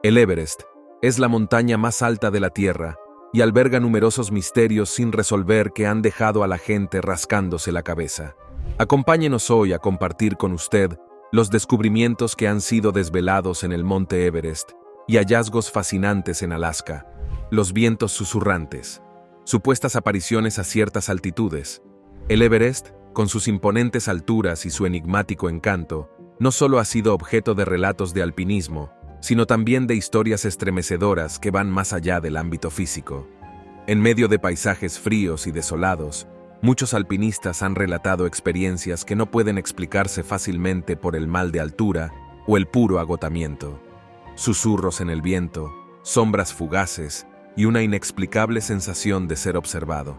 El Everest es la montaña más alta de la Tierra y alberga numerosos misterios sin resolver que han dejado a la gente rascándose la cabeza. Acompáñenos hoy a compartir con usted los descubrimientos que han sido desvelados en el monte Everest y hallazgos fascinantes en Alaska, los vientos susurrantes, supuestas apariciones a ciertas altitudes. El Everest, con sus imponentes alturas y su enigmático encanto, no solo ha sido objeto de relatos de alpinismo, sino también de historias estremecedoras que van más allá del ámbito físico. En medio de paisajes fríos y desolados, muchos alpinistas han relatado experiencias que no pueden explicarse fácilmente por el mal de altura o el puro agotamiento. Susurros en el viento, sombras fugaces y una inexplicable sensación de ser observado.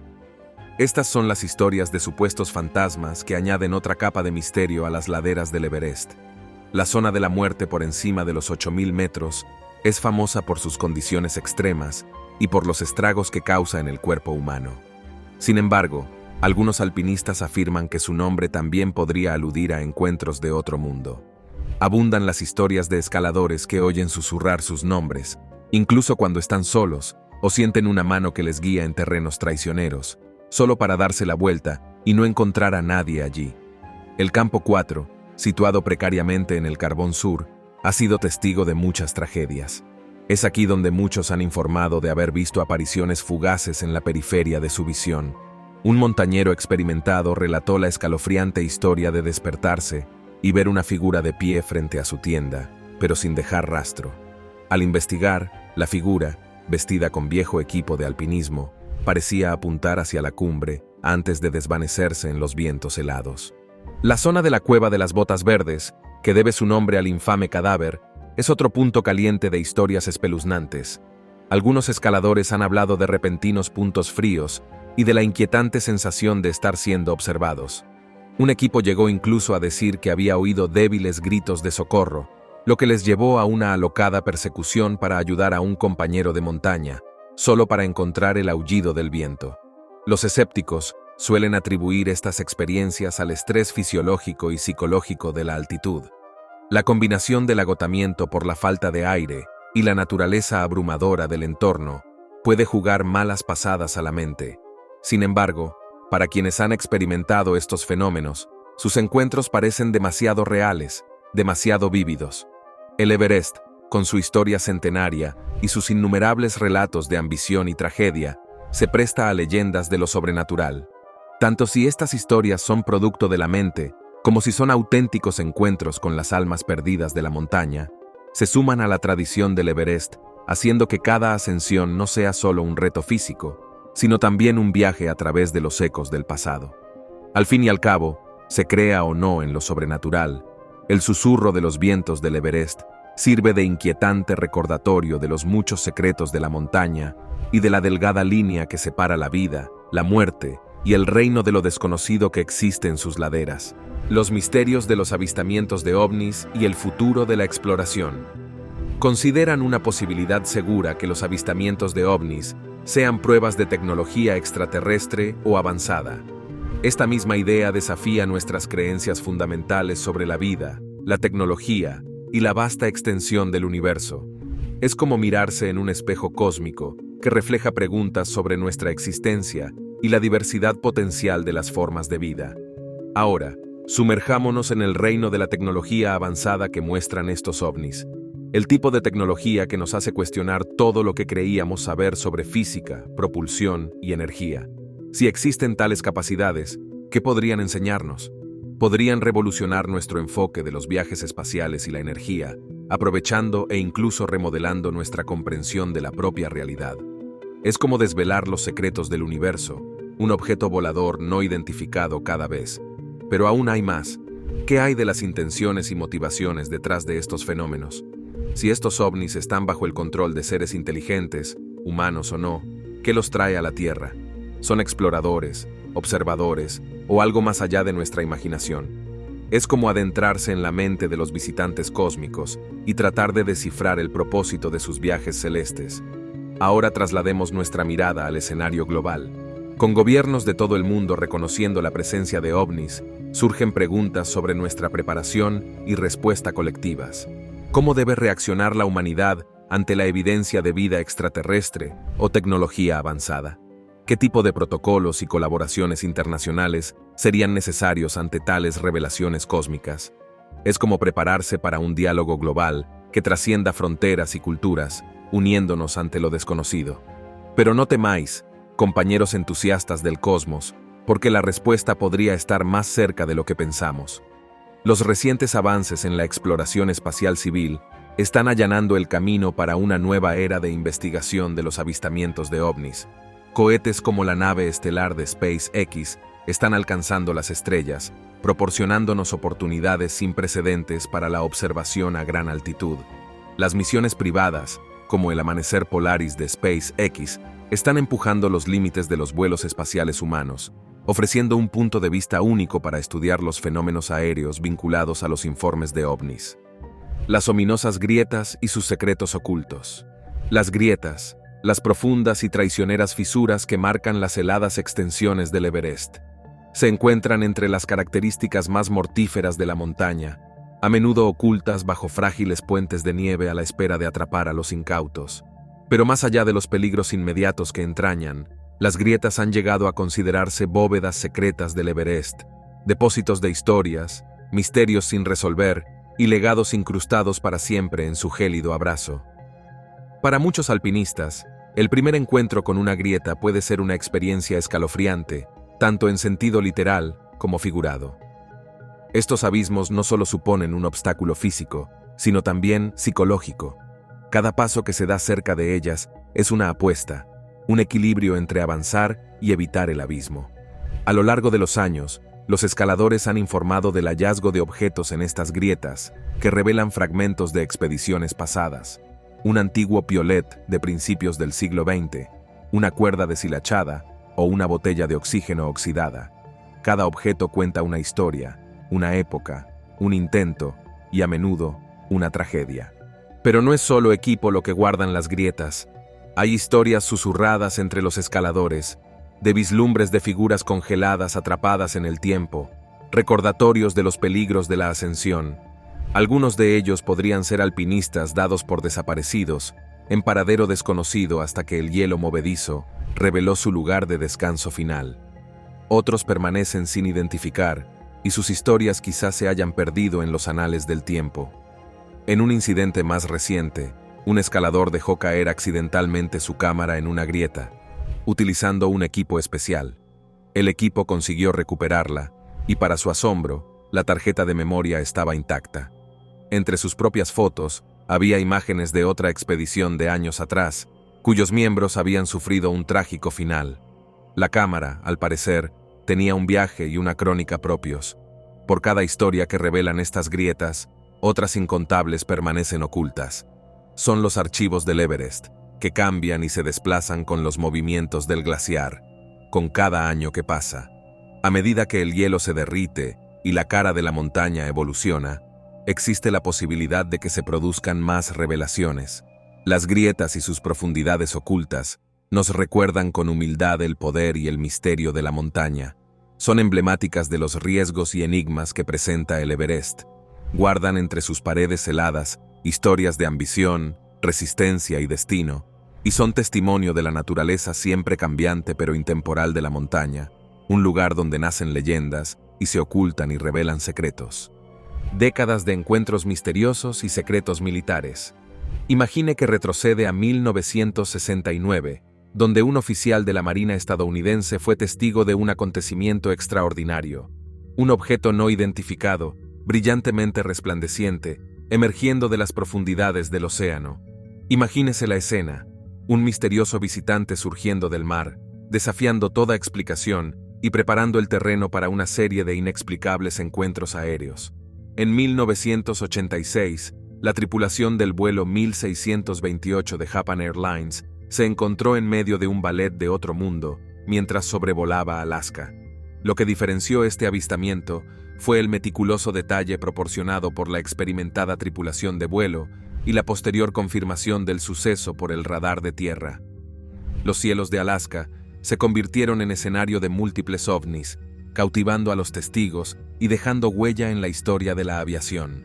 Estas son las historias de supuestos fantasmas que añaden otra capa de misterio a las laderas del Everest. La zona de la muerte por encima de los 8.000 metros es famosa por sus condiciones extremas y por los estragos que causa en el cuerpo humano. Sin embargo, algunos alpinistas afirman que su nombre también podría aludir a encuentros de otro mundo. Abundan las historias de escaladores que oyen susurrar sus nombres, incluso cuando están solos o sienten una mano que les guía en terrenos traicioneros, solo para darse la vuelta y no encontrar a nadie allí. El Campo 4, situado precariamente en el Carbón Sur, ha sido testigo de muchas tragedias. Es aquí donde muchos han informado de haber visto apariciones fugaces en la periferia de su visión. Un montañero experimentado relató la escalofriante historia de despertarse y ver una figura de pie frente a su tienda, pero sin dejar rastro. Al investigar, la figura, vestida con viejo equipo de alpinismo, parecía apuntar hacia la cumbre antes de desvanecerse en los vientos helados. La zona de la Cueva de las Botas Verdes, que debe su nombre al infame cadáver, es otro punto caliente de historias espeluznantes. Algunos escaladores han hablado de repentinos puntos fríos y de la inquietante sensación de estar siendo observados. Un equipo llegó incluso a decir que había oído débiles gritos de socorro, lo que les llevó a una alocada persecución para ayudar a un compañero de montaña, solo para encontrar el aullido del viento. Los escépticos suelen atribuir estas experiencias al estrés fisiológico y psicológico de la altitud. La combinación del agotamiento por la falta de aire y la naturaleza abrumadora del entorno puede jugar malas pasadas a la mente. Sin embargo, para quienes han experimentado estos fenómenos, sus encuentros parecen demasiado reales, demasiado vívidos. El Everest, con su historia centenaria y sus innumerables relatos de ambición y tragedia, se presta a leyendas de lo sobrenatural. Tanto si estas historias son producto de la mente, como si son auténticos encuentros con las almas perdidas de la montaña, se suman a la tradición del Everest, haciendo que cada ascensión no sea solo un reto físico, sino también un viaje a través de los ecos del pasado. Al fin y al cabo, se crea o no en lo sobrenatural, el susurro de los vientos del Everest sirve de inquietante recordatorio de los muchos secretos de la montaña y de la delgada línea que separa la vida, la muerte y el reino de lo desconocido que existe en sus laderas, los misterios de los avistamientos de ovnis y el futuro de la exploración. Consideran una posibilidad segura que los avistamientos de ovnis sean pruebas de tecnología extraterrestre o avanzada. Esta misma idea desafía nuestras creencias fundamentales sobre la vida, la tecnología y la vasta extensión del universo. Es como mirarse en un espejo cósmico que refleja preguntas sobre nuestra existencia y la diversidad potencial de las formas de vida. Ahora, sumerjámonos en el reino de la tecnología avanzada que muestran estos ovnis. El tipo de tecnología que nos hace cuestionar todo lo que creíamos saber sobre física, propulsión y energía. Si existen tales capacidades, ¿qué podrían enseñarnos? Podrían revolucionar nuestro enfoque de los viajes espaciales y la energía, aprovechando e incluso remodelando nuestra comprensión de la propia realidad. Es como desvelar los secretos del universo, un objeto volador no identificado cada vez. Pero aún hay más. ¿Qué hay de las intenciones y motivaciones detrás de estos fenómenos? Si estos ovnis están bajo el control de seres inteligentes, humanos o no, ¿qué los trae a la Tierra? ¿Son exploradores, observadores o algo más allá de nuestra imaginación? Es como adentrarse en la mente de los visitantes cósmicos y tratar de descifrar el propósito de sus viajes celestes. Ahora traslademos nuestra mirada al escenario global. Con gobiernos de todo el mundo reconociendo la presencia de ovnis, surgen preguntas sobre nuestra preparación y respuesta colectivas. ¿Cómo debe reaccionar la humanidad ante la evidencia de vida extraterrestre o tecnología avanzada? ¿Qué tipo de protocolos y colaboraciones internacionales serían necesarios ante tales revelaciones cósmicas? Es como prepararse para un diálogo global que trascienda fronteras y culturas, uniéndonos ante lo desconocido. Pero no temáis, compañeros entusiastas del cosmos, porque la respuesta podría estar más cerca de lo que pensamos. Los recientes avances en la exploración espacial civil están allanando el camino para una nueva era de investigación de los avistamientos de ovnis. Cohetes como la nave estelar de SpaceX están alcanzando las estrellas, proporcionándonos oportunidades sin precedentes para la observación a gran altitud. Las misiones privadas, como el Amanecer Polaris de SpaceX, están empujando los límites de los vuelos espaciales humanos, ofreciendo un punto de vista único para estudiar los fenómenos aéreos vinculados a los informes de ovnis. Las ominosas grietas y sus secretos ocultos. Las grietas, las profundas y traicioneras fisuras que marcan las heladas extensiones del Everest, se encuentran entre las características más mortíferas de la montaña, a menudo ocultas bajo frágiles puentes de nieve a la espera de atrapar a los incautos. Pero más allá de los peligros inmediatos que entrañan, las grietas han llegado a considerarse bóvedas secretas del Everest, depósitos de historias, misterios sin resolver y legados incrustados para siempre en su gélido abrazo. Para muchos alpinistas, el primer encuentro con una grieta puede ser una experiencia escalofriante, tanto en sentido literal como figurado. Estos abismos no solo suponen un obstáculo físico, sino también psicológico. Cada paso que se da cerca de ellas es una apuesta, un equilibrio entre avanzar y evitar el abismo. A lo largo de los años, los escaladores han informado del hallazgo de objetos en estas grietas que revelan fragmentos de expediciones pasadas. Un antiguo piolet de principios del siglo XX, una cuerda deshilachada o una botella de oxígeno oxidada. Cada objeto cuenta una historia, una época, un intento y a menudo una tragedia. Pero no es solo equipo lo que guardan las grietas. Hay historias susurradas entre los escaladores, de vislumbres de figuras congeladas atrapadas en el tiempo, recordatorios de los peligros de la ascensión. Algunos de ellos podrían ser alpinistas dados por desaparecidos, en paradero desconocido hasta que el hielo movedizo reveló su lugar de descanso final. Otros permanecen sin identificar, y sus historias quizás se hayan perdido en los anales del tiempo. En un incidente más reciente, un escalador dejó caer accidentalmente su cámara en una grieta, utilizando un equipo especial. El equipo consiguió recuperarla, y para su asombro, la tarjeta de memoria estaba intacta. Entre sus propias fotos, había imágenes de otra expedición de años atrás, cuyos miembros habían sufrido un trágico final. La cámara, al parecer, tenía un viaje y una crónica propios. Por cada historia que revelan estas grietas, otras incontables permanecen ocultas. Son los archivos del Everest, que cambian y se desplazan con los movimientos del glaciar, con cada año que pasa. A medida que el hielo se derrite y la cara de la montaña evoluciona, existe la posibilidad de que se produzcan más revelaciones. Las grietas y sus profundidades ocultas nos recuerdan con humildad el poder y el misterio de la montaña. Son emblemáticas de los riesgos y enigmas que presenta el Everest. Guardan entre sus paredes heladas historias de ambición, resistencia y destino, y son testimonio de la naturaleza siempre cambiante pero intemporal de la montaña, un lugar donde nacen leyendas y se ocultan y revelan secretos. Décadas de encuentros misteriosos y secretos militares. Imagine que retrocede a 1969, donde un oficial de la Marina estadounidense fue testigo de un acontecimiento extraordinario. Un objeto no identificado, brillantemente resplandeciente, emergiendo de las profundidades del océano. Imagínese la escena, un misterioso visitante surgiendo del mar, desafiando toda explicación y preparando el terreno para una serie de inexplicables encuentros aéreos. En 1986, la tripulación del vuelo 1628 de Japan Airlines se encontró en medio de un ballet de otro mundo mientras sobrevolaba Alaska. Lo que diferenció este avistamiento fue el meticuloso detalle proporcionado por la experimentada tripulación de vuelo y la posterior confirmación del suceso por el radar de tierra. Los cielos de Alaska se convirtieron en escenario de múltiples ovnis, cautivando a los testigos y dejando huella en la historia de la aviación.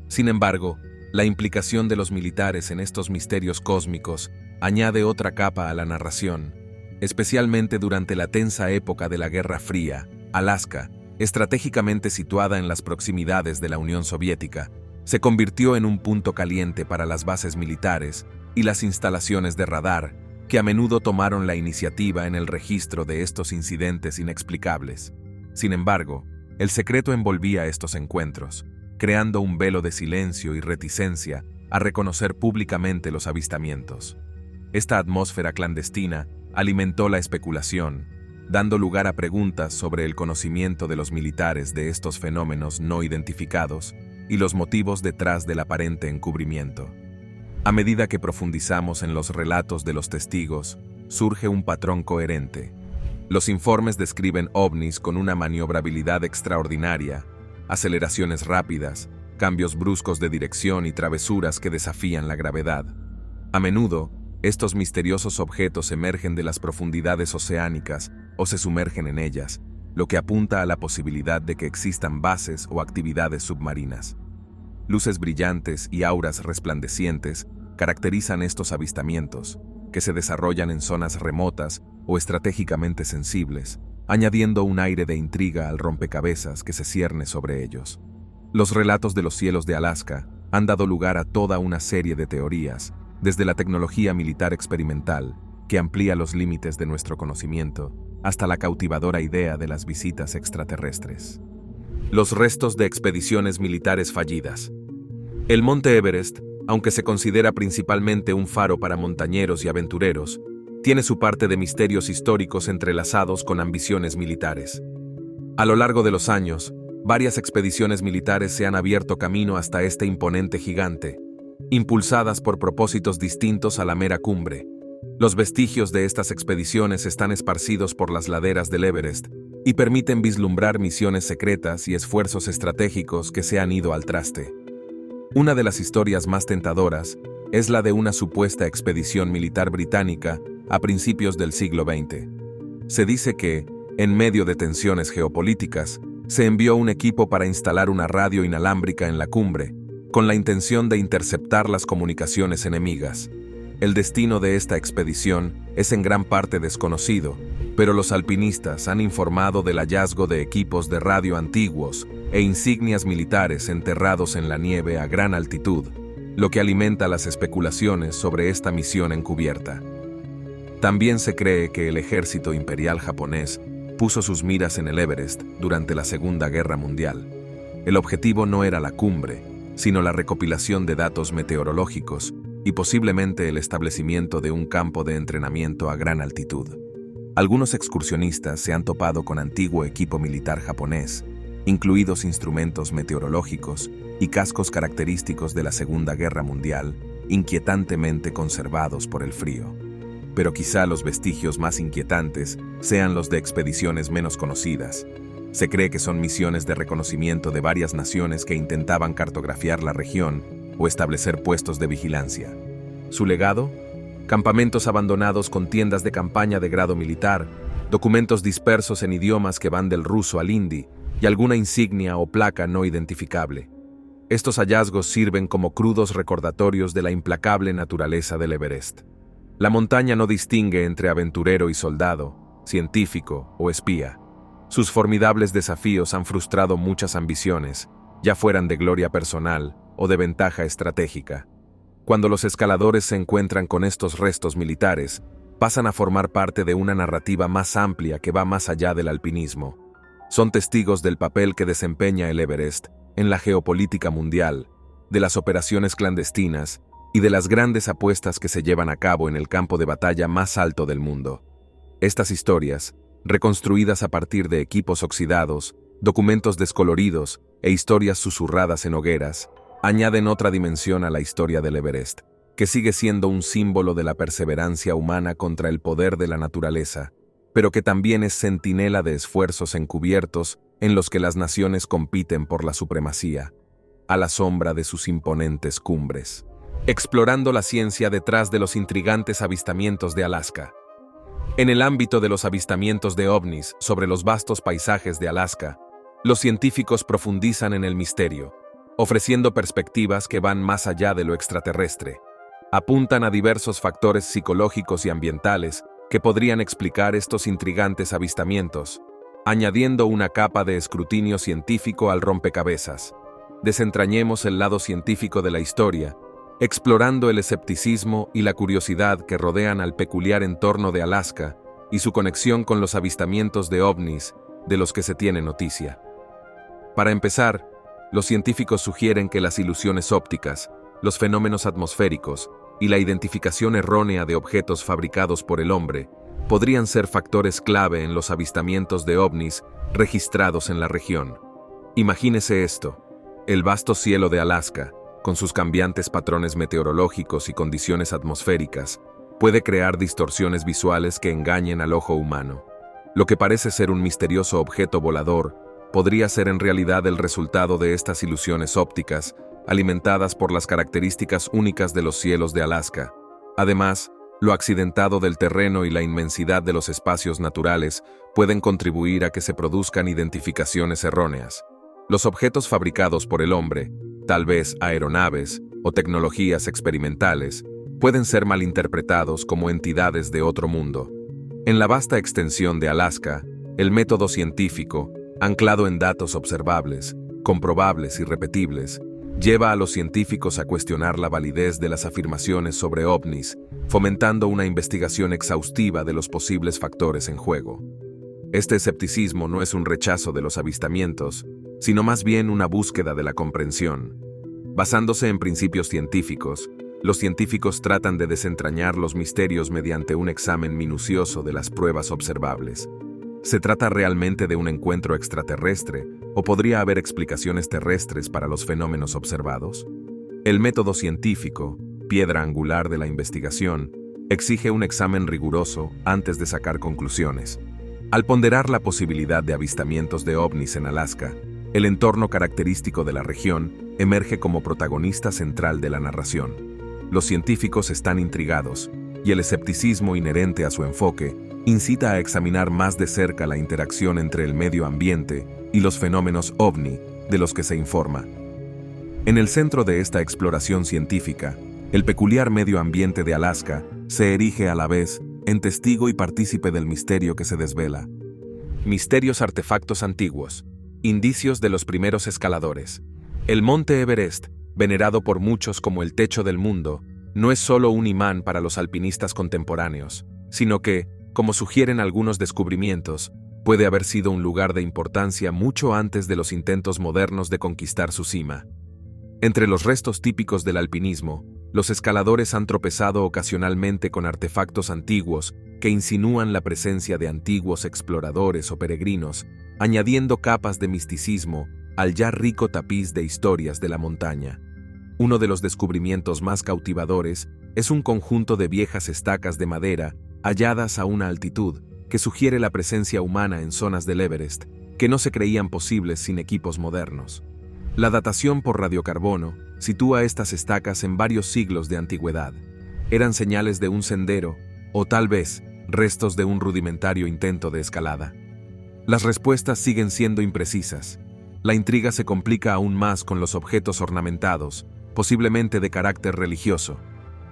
Sin embargo, La implicación de los militares en estos misterios cósmicos añade otra capa a la narración, especialmente durante la tensa época de la Guerra Fría. Alaska, estratégicamente situada en las proximidades de la Unión Soviética, se convirtió en un punto caliente para las bases militares y las instalaciones de radar, que a menudo tomaron la iniciativa en el registro de estos incidentes inexplicables. Sin embargo, el secreto envolvía estos encuentros, creando un velo de silencio y reticencia a reconocer públicamente los avistamientos. Esta atmósfera clandestina alimentó la especulación, dando lugar a preguntas sobre el conocimiento de los militares de estos fenómenos no identificados y los motivos detrás del aparente encubrimiento. A medida que profundizamos en los relatos de los testigos, surge un patrón coherente. Los informes describen ovnis con una maniobrabilidad extraordinaria, aceleraciones rápidas, cambios bruscos de dirección y travesuras que desafían la gravedad. A menudo, estos misteriosos objetos emergen de las profundidades oceánicas o se sumergen en ellas, lo que apunta a la posibilidad de que existan bases o actividades submarinas. Luces brillantes y auras resplandecientes caracterizan estos avistamientos, que se desarrollan en zonas remotas o estratégicamente sensibles, añadiendo un aire de intriga al rompecabezas que se cierne sobre ellos. Los relatos de los cielos de Alaska han dado lugar a toda una serie de teorías, desde la tecnología militar experimental, que amplía los límites de nuestro conocimiento, hasta la cautivadora idea de las visitas extraterrestres. Los restos de expediciones militares fallidas. El Monte Everest, aunque se considera principalmente un faro para montañeros y aventureros, tiene su parte de misterios históricos entrelazados con ambiciones militares. A lo largo de los años, varias expediciones militares se han abierto camino hasta este imponente gigante, impulsadas por propósitos distintos a la mera cumbre. Los vestigios de estas expediciones están esparcidos por las laderas del Everest y permiten vislumbrar misiones secretas y esfuerzos estratégicos que se han ido al traste. Una de las historias más tentadoras es la de una supuesta expedición militar británica a principios del siglo XX. Se dice que, en medio de tensiones geopolíticas, se envió un equipo para instalar una radio inalámbrica en la cumbre, con la intención de interceptar las comunicaciones enemigas. El destino de esta expedición es en gran parte desconocido, pero los alpinistas han informado del hallazgo de equipos de radio antiguos e insignias militares enterrados en la nieve a gran altitud, lo que alimenta las especulaciones sobre esta misión encubierta. También se cree que el ejército imperial japonés puso sus miras en el Everest durante la Segunda Guerra Mundial. El objetivo no era la cumbre, sino la recopilación de datos meteorológicos y posiblemente el establecimiento de un campo de entrenamiento a gran altitud. Algunos excursionistas se han topado con antiguo equipo militar japonés, incluidos instrumentos meteorológicos y cascos característicos de la Segunda Guerra Mundial, inquietantemente conservados por el frío. Pero quizá los vestigios más inquietantes sean los de expediciones menos conocidas. Se cree que son misiones de reconocimiento de varias naciones que intentaban cartografiar la región o establecer puestos de vigilancia. ¿Su legado? Campamentos abandonados con tiendas de campaña de grado militar, documentos dispersos en idiomas que van del ruso al hindi y alguna insignia o placa no identificable. Estos hallazgos sirven como crudos recordatorios de la implacable naturaleza del Everest. La montaña no distingue entre aventurero y soldado, científico o espía. Sus formidables desafíos han frustrado muchas ambiciones, ya fueran de gloria personal o de ventaja estratégica. Cuando los escaladores se encuentran con estos restos militares, pasan a formar parte de una narrativa más amplia que va más allá del alpinismo. Son testigos del papel que desempeña el Everest en la geopolítica mundial, de las operaciones clandestinas y de las grandes apuestas que se llevan a cabo en el campo de batalla más alto del mundo. Estas historias, reconstruidas a partir de equipos oxidados, documentos descoloridos e historias susurradas en hogueras, añaden otra dimensión a la historia del Everest, que sigue siendo un símbolo de la perseverancia humana contra el poder de la naturaleza, pero que también es centinela de esfuerzos encubiertos en los que las naciones compiten por la supremacía, a la sombra de sus imponentes cumbres. Explorando la ciencia detrás de los intrigantes avistamientos de Alaska. En el ámbito de los avistamientos de ovnis sobre los vastos paisajes de Alaska, los científicos profundizan en el misterio. ofreciendo perspectivas que van más allá de lo extraterrestre. Apuntan a diversos factores psicológicos y ambientales que podrían explicar estos intrigantes avistamientos, añadiendo una capa de escrutinio científico al rompecabezas. Desentrañemos el lado científico de la historia, explorando el escepticismo y la curiosidad que rodean al peculiar entorno de Alaska y su conexión con los avistamientos de ovnis de los que se tiene noticia. Para empezar, los científicos sugieren que las ilusiones ópticas, los fenómenos atmosféricos y la identificación errónea de objetos fabricados por el hombre podrían ser factores clave en los avistamientos de ovnis registrados en la región. Imagínese esto: el vasto cielo de Alaska, con sus cambiantes patrones meteorológicos y condiciones atmosféricas, puede crear distorsiones visuales que engañen al ojo humano. Lo que parece ser un misterioso objeto volador podría ser en realidad el resultado de estas ilusiones ópticas, alimentadas por las características únicas de los cielos de Alaska. Además, lo accidentado del terreno y la inmensidad de los espacios naturales pueden contribuir a que se produzcan identificaciones erróneas. Los objetos fabricados por el hombre, tal vez aeronaves o tecnologías experimentales, pueden ser malinterpretados como entidades de otro mundo. En la vasta extensión de Alaska, el método científico, anclado en datos observables, comprobables y repetibles, lleva a los científicos a cuestionar la validez de las afirmaciones sobre ovnis, fomentando una investigación exhaustiva de los posibles factores en juego. Este escepticismo no es un rechazo de los avistamientos, sino más bien una búsqueda de la comprensión. Basándose en principios científicos, los científicos tratan de desentrañar los misterios mediante un examen minucioso de las pruebas observables. ¿Se trata realmente de un encuentro extraterrestre o podría haber explicaciones terrestres para los fenómenos observados? El método científico, piedra angular de la investigación, exige un examen riguroso antes de sacar conclusiones. Al ponderar la posibilidad de avistamientos de ovnis en Alaska, el entorno característico de la región emerge como protagonista central de la narración. Los científicos están intrigados, y el escepticismo inherente a su enfoque incita a examinar más de cerca la interacción entre el medio ambiente y los fenómenos ovni de los que se informa. En el centro de esta exploración científica, el peculiar medio ambiente de Alaska se erige a la vez en testigo y partícipe del misterio que se desvela. Misterios artefactos antiguos, indicios de los primeros escaladores. El monte Everest, venerado por muchos como el techo del mundo, no es solo un imán para los alpinistas contemporáneos, sino que, como sugieren algunos descubrimientos, puede haber sido un lugar de importancia mucho antes de los intentos modernos de conquistar su cima. Entre los restos típicos del alpinismo, los escaladores han tropezado ocasionalmente con artefactos antiguos que insinúan la presencia de antiguos exploradores o peregrinos, añadiendo capas de misticismo al ya rico tapiz de historias de la montaña. Uno de los descubrimientos más cautivadores es un conjunto de viejas estacas de madera halladas a una altitud que sugiere la presencia humana en zonas del Everest que no se creían posibles sin equipos modernos. La datación por radiocarbono sitúa estas estacas en varios siglos de antigüedad. Eran señales de un sendero, o tal vez restos de un rudimentario intento de escalada. Las respuestas siguen siendo imprecisas. La intriga se complica aún más con los objetos ornamentados, posiblemente de carácter religioso.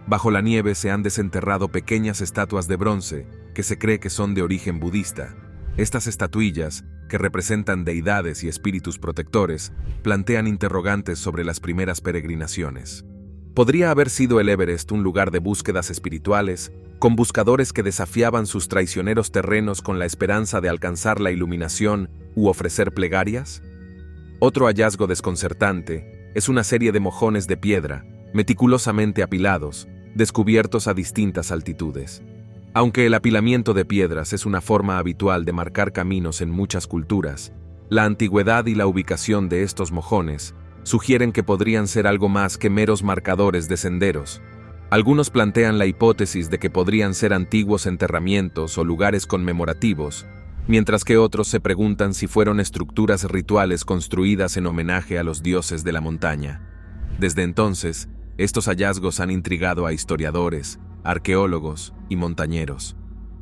Bajo la nieve se han desenterrado pequeñas estatuas de bronce que se cree que son de origen budista. Estas estatuillas, que representan deidades y espíritus protectores, plantean interrogantes sobre las primeras peregrinaciones. ¿Podría haber sido el Everest un lugar de búsquedas espirituales, con buscadores que desafiaban sus traicioneros terrenos con la esperanza de alcanzar la iluminación u ofrecer plegarias? Otro hallazgo desconcertante es una serie de mojones de piedra, meticulosamente apilados, descubiertos a distintas altitudes. Aunque el apilamiento de piedras es una forma habitual de marcar caminos en muchas culturas, la antigüedad y la ubicación de estos mojones sugieren que podrían ser algo más que meros marcadores de senderos. Algunos plantean la hipótesis de que podrían ser antiguos enterramientos o lugares conmemorativos, mientras que otros se preguntan si fueron estructuras rituales construidas en homenaje a los dioses de la montaña. Desde entonces, estos hallazgos han intrigado a historiadores, arqueólogos y montañeros.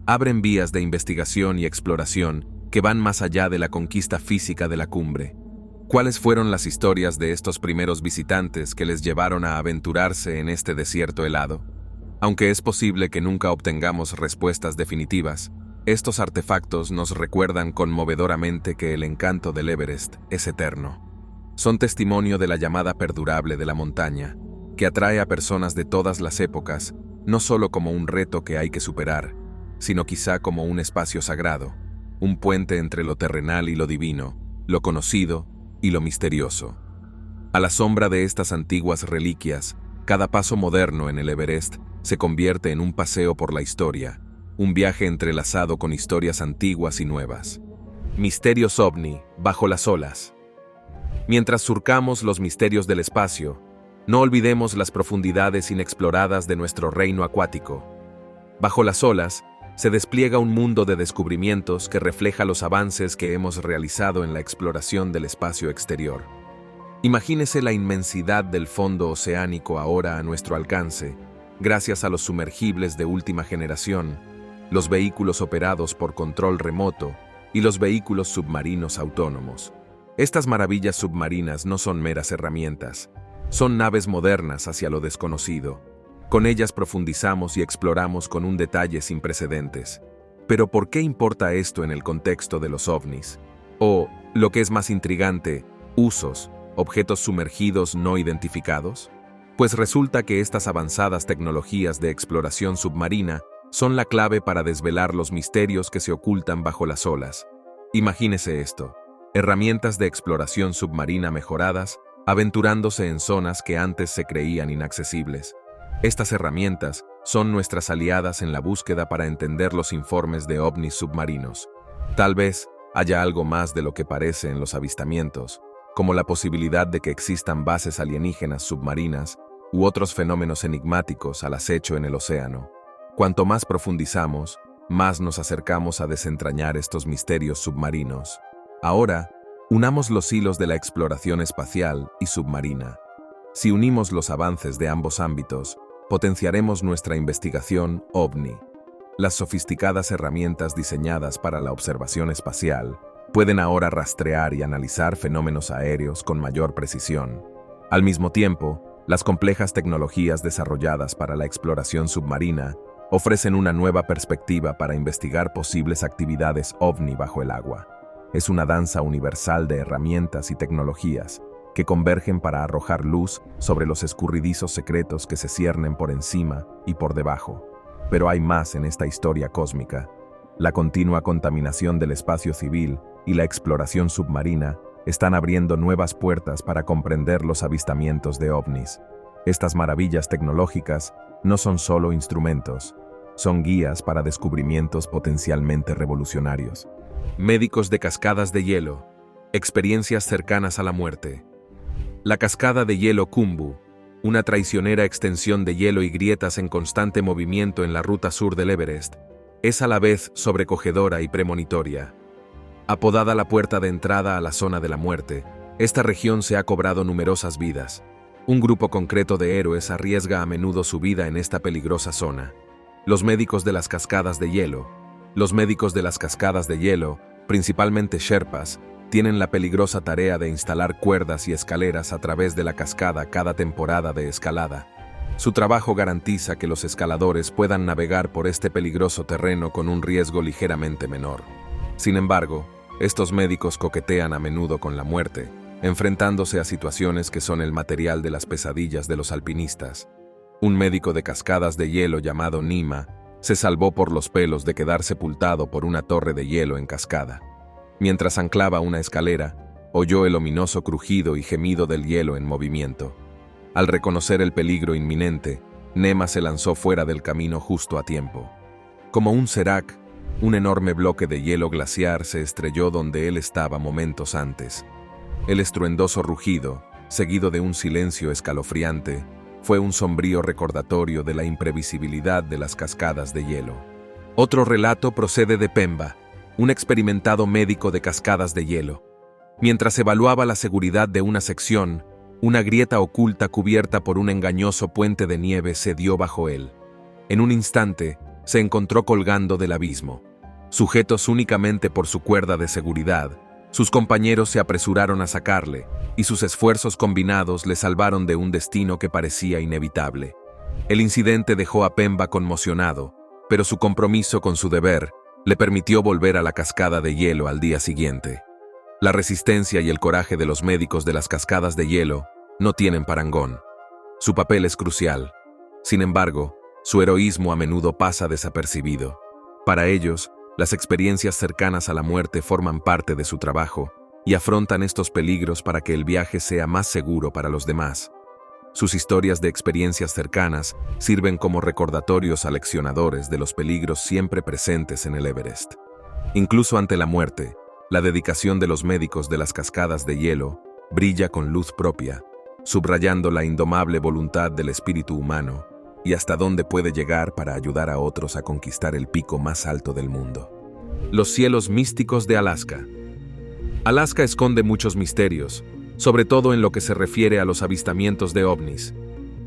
Abren vías de investigación y exploración que van más allá de la conquista física de la cumbre. ¿Cuáles fueron las historias de estos primeros visitantes que les llevaron a aventurarse en este desierto helado? Aunque es posible que nunca obtengamos respuestas definitivas, estos artefactos nos recuerdan conmovedoramente que el encanto del Everest es eterno. Son testimonio de la llamada perdurable de la montaña, que atrae a personas de todas las épocas, no solo como un reto que hay que superar, sino quizá como un espacio sagrado, un puente entre lo terrenal y lo divino, lo conocido y lo misterioso. A la sombra de estas antiguas reliquias, cada paso moderno en el Everest se convierte en un paseo por la historia, un viaje entrelazado con historias antiguas y nuevas. Misterios OVNI, bajo las olas. Mientras surcamos los misterios del espacio, no olvidemos las profundidades inexploradas de nuestro reino acuático. Bajo las olas, se despliega un mundo de descubrimientos que refleja los avances que hemos realizado en la exploración del espacio exterior. Imagínese la inmensidad del fondo oceánico ahora a nuestro alcance, gracias a los sumergibles de última generación, los vehículos operados por control remoto y los vehículos submarinos autónomos. Estas maravillas submarinas no son meras herramientas, son naves modernas hacia lo desconocido. Con ellas profundizamos y exploramos con un detalle sin precedentes. Pero ¿por qué importa esto en el contexto de los ovnis? O, lo que es más intrigante, usos, objetos sumergidos no identificados? Pues resulta que estas avanzadas tecnologías de exploración submarina son la clave para desvelar los misterios que se ocultan bajo las olas. Imagínese esto: herramientas de exploración submarina mejoradas, aventurándose en zonas que antes se creían inaccesibles. Estas herramientas son nuestras aliadas en la búsqueda para entender los informes de ovnis submarinos. Tal vez haya algo más de lo que parece en los avistamientos, como la posibilidad de que existan bases alienígenas submarinas u otros fenómenos enigmáticos al acecho en el océano. Cuanto más profundizamos, más nos acercamos a desentrañar estos misterios submarinos. Ahora, unamos los hilos de la exploración espacial y submarina. Si unimos los avances de ambos ámbitos, potenciaremos nuestra investigación OVNI. Las sofisticadas herramientas diseñadas para la observación espacial pueden ahora rastrear y analizar fenómenos aéreos con mayor precisión. Al mismo tiempo, las complejas tecnologías desarrolladas para la exploración submarina ofrecen una nueva perspectiva para investigar posibles actividades OVNI bajo el agua. Es una danza universal de herramientas y tecnologías que convergen para arrojar luz sobre los escurridizos secretos que se ciernen por encima y por debajo. Pero hay más en esta historia cósmica. La continua contaminación del espacio civil y la exploración submarina están abriendo nuevas puertas para comprender los avistamientos de ovnis. Estas maravillas tecnológicas no son solo instrumentos, son guías para descubrimientos potencialmente revolucionarios. Médicos de cascadas de hielo, experiencias cercanas a la muerte. La cascada de hielo Khumbu, una traicionera extensión de hielo y grietas en constante movimiento en la ruta sur del Everest, es a la vez sobrecogedora y premonitoria. Apodada la puerta de entrada a la zona de la muerte, esta región se ha cobrado numerosas vidas. Un grupo concreto de héroes arriesga a menudo su vida en esta peligrosa zona. Los médicos de las cascadas de hielo. Los médicos de las cascadas de hielo, principalmente Sherpas, tienen la peligrosa tarea de instalar cuerdas y escaleras a través de la cascada cada temporada de escalada. Su trabajo garantiza que los escaladores puedan navegar por este peligroso terreno con un riesgo ligeramente menor. Sin embargo, estos médicos coquetean a menudo con la muerte, enfrentándose a situaciones que son el material de las pesadillas de los alpinistas. Un médico de cascadas de hielo llamado Nima se salvó por los pelos de quedar sepultado por una torre de hielo en cascada. Mientras anclaba una escalera, oyó el ominoso crujido y gemido del hielo en movimiento. Al reconocer el peligro inminente, Nema se lanzó fuera del camino justo a tiempo. Como un serac, un enorme bloque de hielo glaciar se estrelló donde él estaba momentos antes. El estruendoso rugido, seguido de un silencio escalofriante, fue un sombrío recordatorio de la imprevisibilidad de las cascadas de hielo. Otro relato procede de Pemba, un experimentado médico de cascadas de hielo. Mientras evaluaba la seguridad de una sección, una grieta oculta cubierta por un engañoso puente de nieve se dio bajo él. En un instante, se encontró colgando del abismo. Sujetos únicamente por su cuerda de seguridad, Sus compañeros se apresuraron a sacarle, y sus esfuerzos combinados le salvaron de un destino que parecía inevitable. El incidente dejó a Pemba conmocionado, pero su compromiso con su deber le permitió volver a la cascada de hielo al día siguiente. La resistencia y el coraje de los médicos de las cascadas de hielo no tienen parangón. Su papel es crucial. Sin embargo, su heroísmo a menudo pasa desapercibido. Para ellos, las experiencias cercanas a la muerte forman parte de su trabajo y afrontan estos peligros para que el viaje sea más seguro para los demás. Sus historias de experiencias cercanas sirven como recordatorios aleccionadores de los peligros siempre presentes en el Everest. Incluso ante la muerte, la dedicación de los médicos de las cascadas de hielo brilla con luz propia, subrayando la indomable voluntad del espíritu humano y hasta dónde puede llegar para ayudar a otros a conquistar el pico más alto del mundo. Los cielos místicos de Alaska. Alaska esconde muchos misterios, sobre todo en lo que se refiere a los avistamientos de ovnis.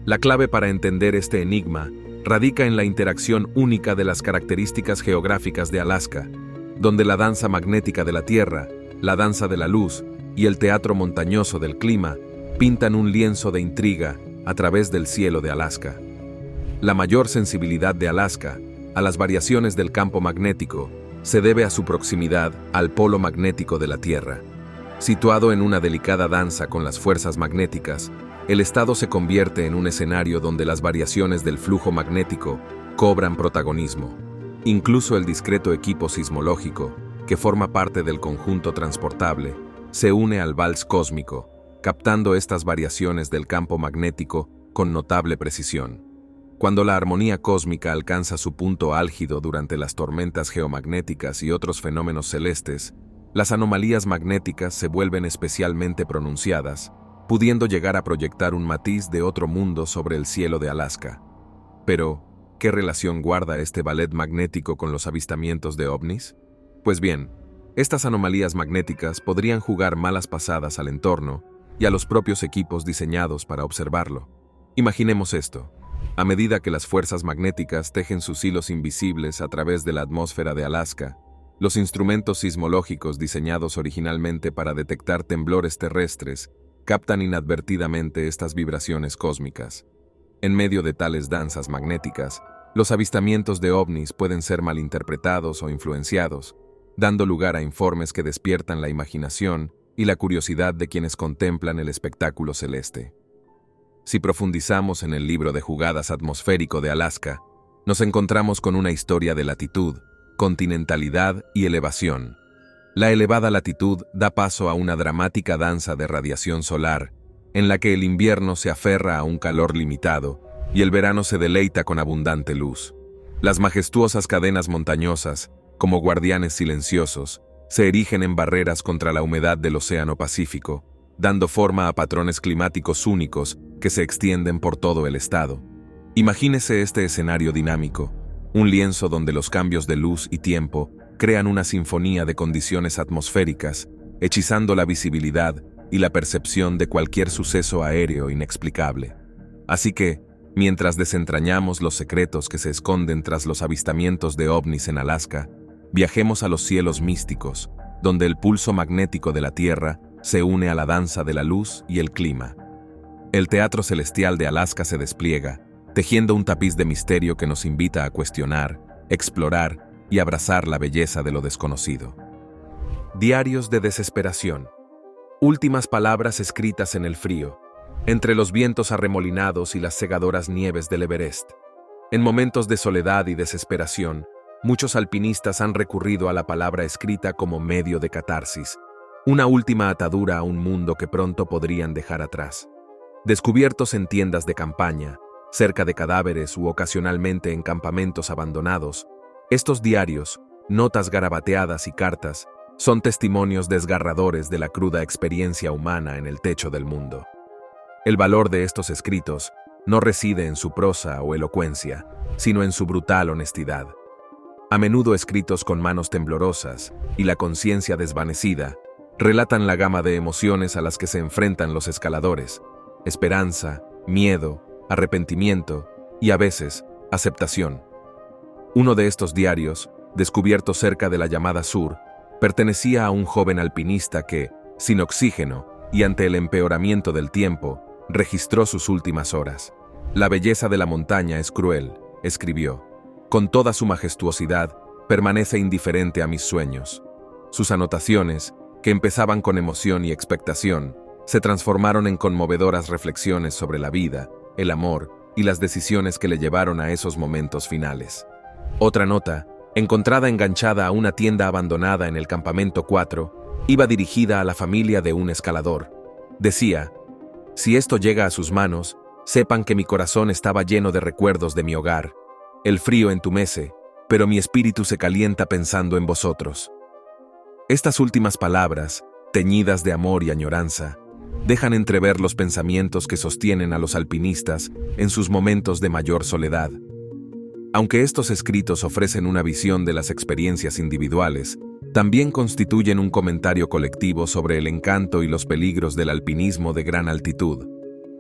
La clave para entender este enigma radica en la interacción única de las características geográficas de Alaska, donde la danza magnética de la Tierra, la danza de la luz y el teatro montañoso del clima pintan un lienzo de intriga a través del cielo de Alaska. La mayor sensibilidad de Alaska a las variaciones del campo magnético se debe a su proximidad al polo magnético de la Tierra. Situado en una delicada danza con las fuerzas magnéticas, el estado se convierte en un escenario donde las variaciones del flujo magnético cobran protagonismo. Incluso el discreto equipo sismológico, que forma parte del conjunto transportable, se une al vals cósmico, captando estas variaciones del campo magnético con notable precisión. Cuando la armonía cósmica alcanza su punto álgido durante las tormentas geomagnéticas y otros fenómenos celestes, las anomalías magnéticas se vuelven especialmente pronunciadas, pudiendo llegar a proyectar un matiz de otro mundo sobre el cielo de Alaska. Pero, ¿qué relación guarda este ballet magnético con los avistamientos de ovnis? Pues bien, estas anomalías magnéticas podrían jugar malas pasadas al entorno y a los propios equipos diseñados para observarlo. Imaginemos esto. A medida que las fuerzas magnéticas tejen sus hilos invisibles a través de la atmósfera de Alaska, los instrumentos sismológicos diseñados originalmente para detectar temblores terrestres captan inadvertidamente estas vibraciones cósmicas. En medio de tales danzas magnéticas, los avistamientos de ovnis pueden ser malinterpretados o influenciados, dando lugar a informes que despiertan la imaginación y la curiosidad de quienes contemplan el espectáculo celeste. Si profundizamos en el libro de jugadas atmosférico de Alaska, nos encontramos con una historia de latitud, continentalidad y elevación. La elevada latitud da paso a una dramática danza de radiación solar, en la que el invierno se aferra a un calor limitado y el verano se deleita con abundante luz. Las majestuosas cadenas montañosas, como guardianes silenciosos, se erigen en barreras contra la humedad del Océano Pacífico, dando forma a patrones climáticos únicos que se extienden por todo el estado. Imagínese este escenario dinámico, un lienzo donde los cambios de luz y tiempo crean una sinfonía de condiciones atmosféricas, hechizando la visibilidad y la percepción de cualquier suceso aéreo inexplicable. Así que, mientras desentrañamos los secretos que se esconden tras los avistamientos de ovnis en Alaska, viajemos a los cielos místicos, donde el pulso magnético de la Tierra se une a la danza de la luz y el clima. El teatro celestial de Alaska se despliega, tejiendo un tapiz de misterio que nos invita a cuestionar, explorar y abrazar la belleza de lo desconocido. Diarios de desesperación. Últimas palabras escritas en el frío, entre los vientos arremolinados y las cegadoras nieves del Everest. En momentos de soledad y desesperación, muchos alpinistas han recurrido a la palabra escrita como medio de catarsis, una última atadura a un mundo que pronto podrían dejar atrás. Descubiertos en tiendas de campaña, cerca de cadáveres u ocasionalmente en campamentos abandonados, estos diarios, notas garabateadas y cartas, son testimonios desgarradores de la cruda experiencia humana en el techo del mundo. El valor de estos escritos no reside en su prosa o elocuencia, sino en su brutal honestidad. A menudo escritos con manos temblorosas y la conciencia desvanecida, relatan la gama de emociones a las que se enfrentan los escaladores: esperanza, miedo, arrepentimiento y, a veces, aceptación. Uno de estos diarios, descubierto cerca de la llamada Sur, Pertenecía a un joven alpinista que, sin oxígeno y ante el empeoramiento del tiempo, registró sus últimas horas. «La belleza de la montaña es cruel», escribió. «Con toda su majestuosidad, permanece indiferente a mis sueños». Sus anotaciones, que empezaban con emoción y expectación, se transformaron en conmovedoras reflexiones sobre la vida, el amor y las decisiones que le llevaron a esos momentos finales. Otra nota, encontrada enganchada a una tienda abandonada en el campamento 4, iba dirigida a la familia de un escalador. Decía: «Si esto llega a sus manos, sepan que mi corazón estaba lleno de recuerdos de mi hogar. El frío entumece, pero mi espíritu se calienta pensando en vosotros». Estas últimas palabras, teñidas de amor y añoranza, dejan entrever los pensamientos que sostienen a los alpinistas en sus momentos de mayor soledad. Aunque estos escritos ofrecen una visión de las experiencias individuales, también constituyen un comentario colectivo sobre el encanto y los peligros del alpinismo de gran altitud.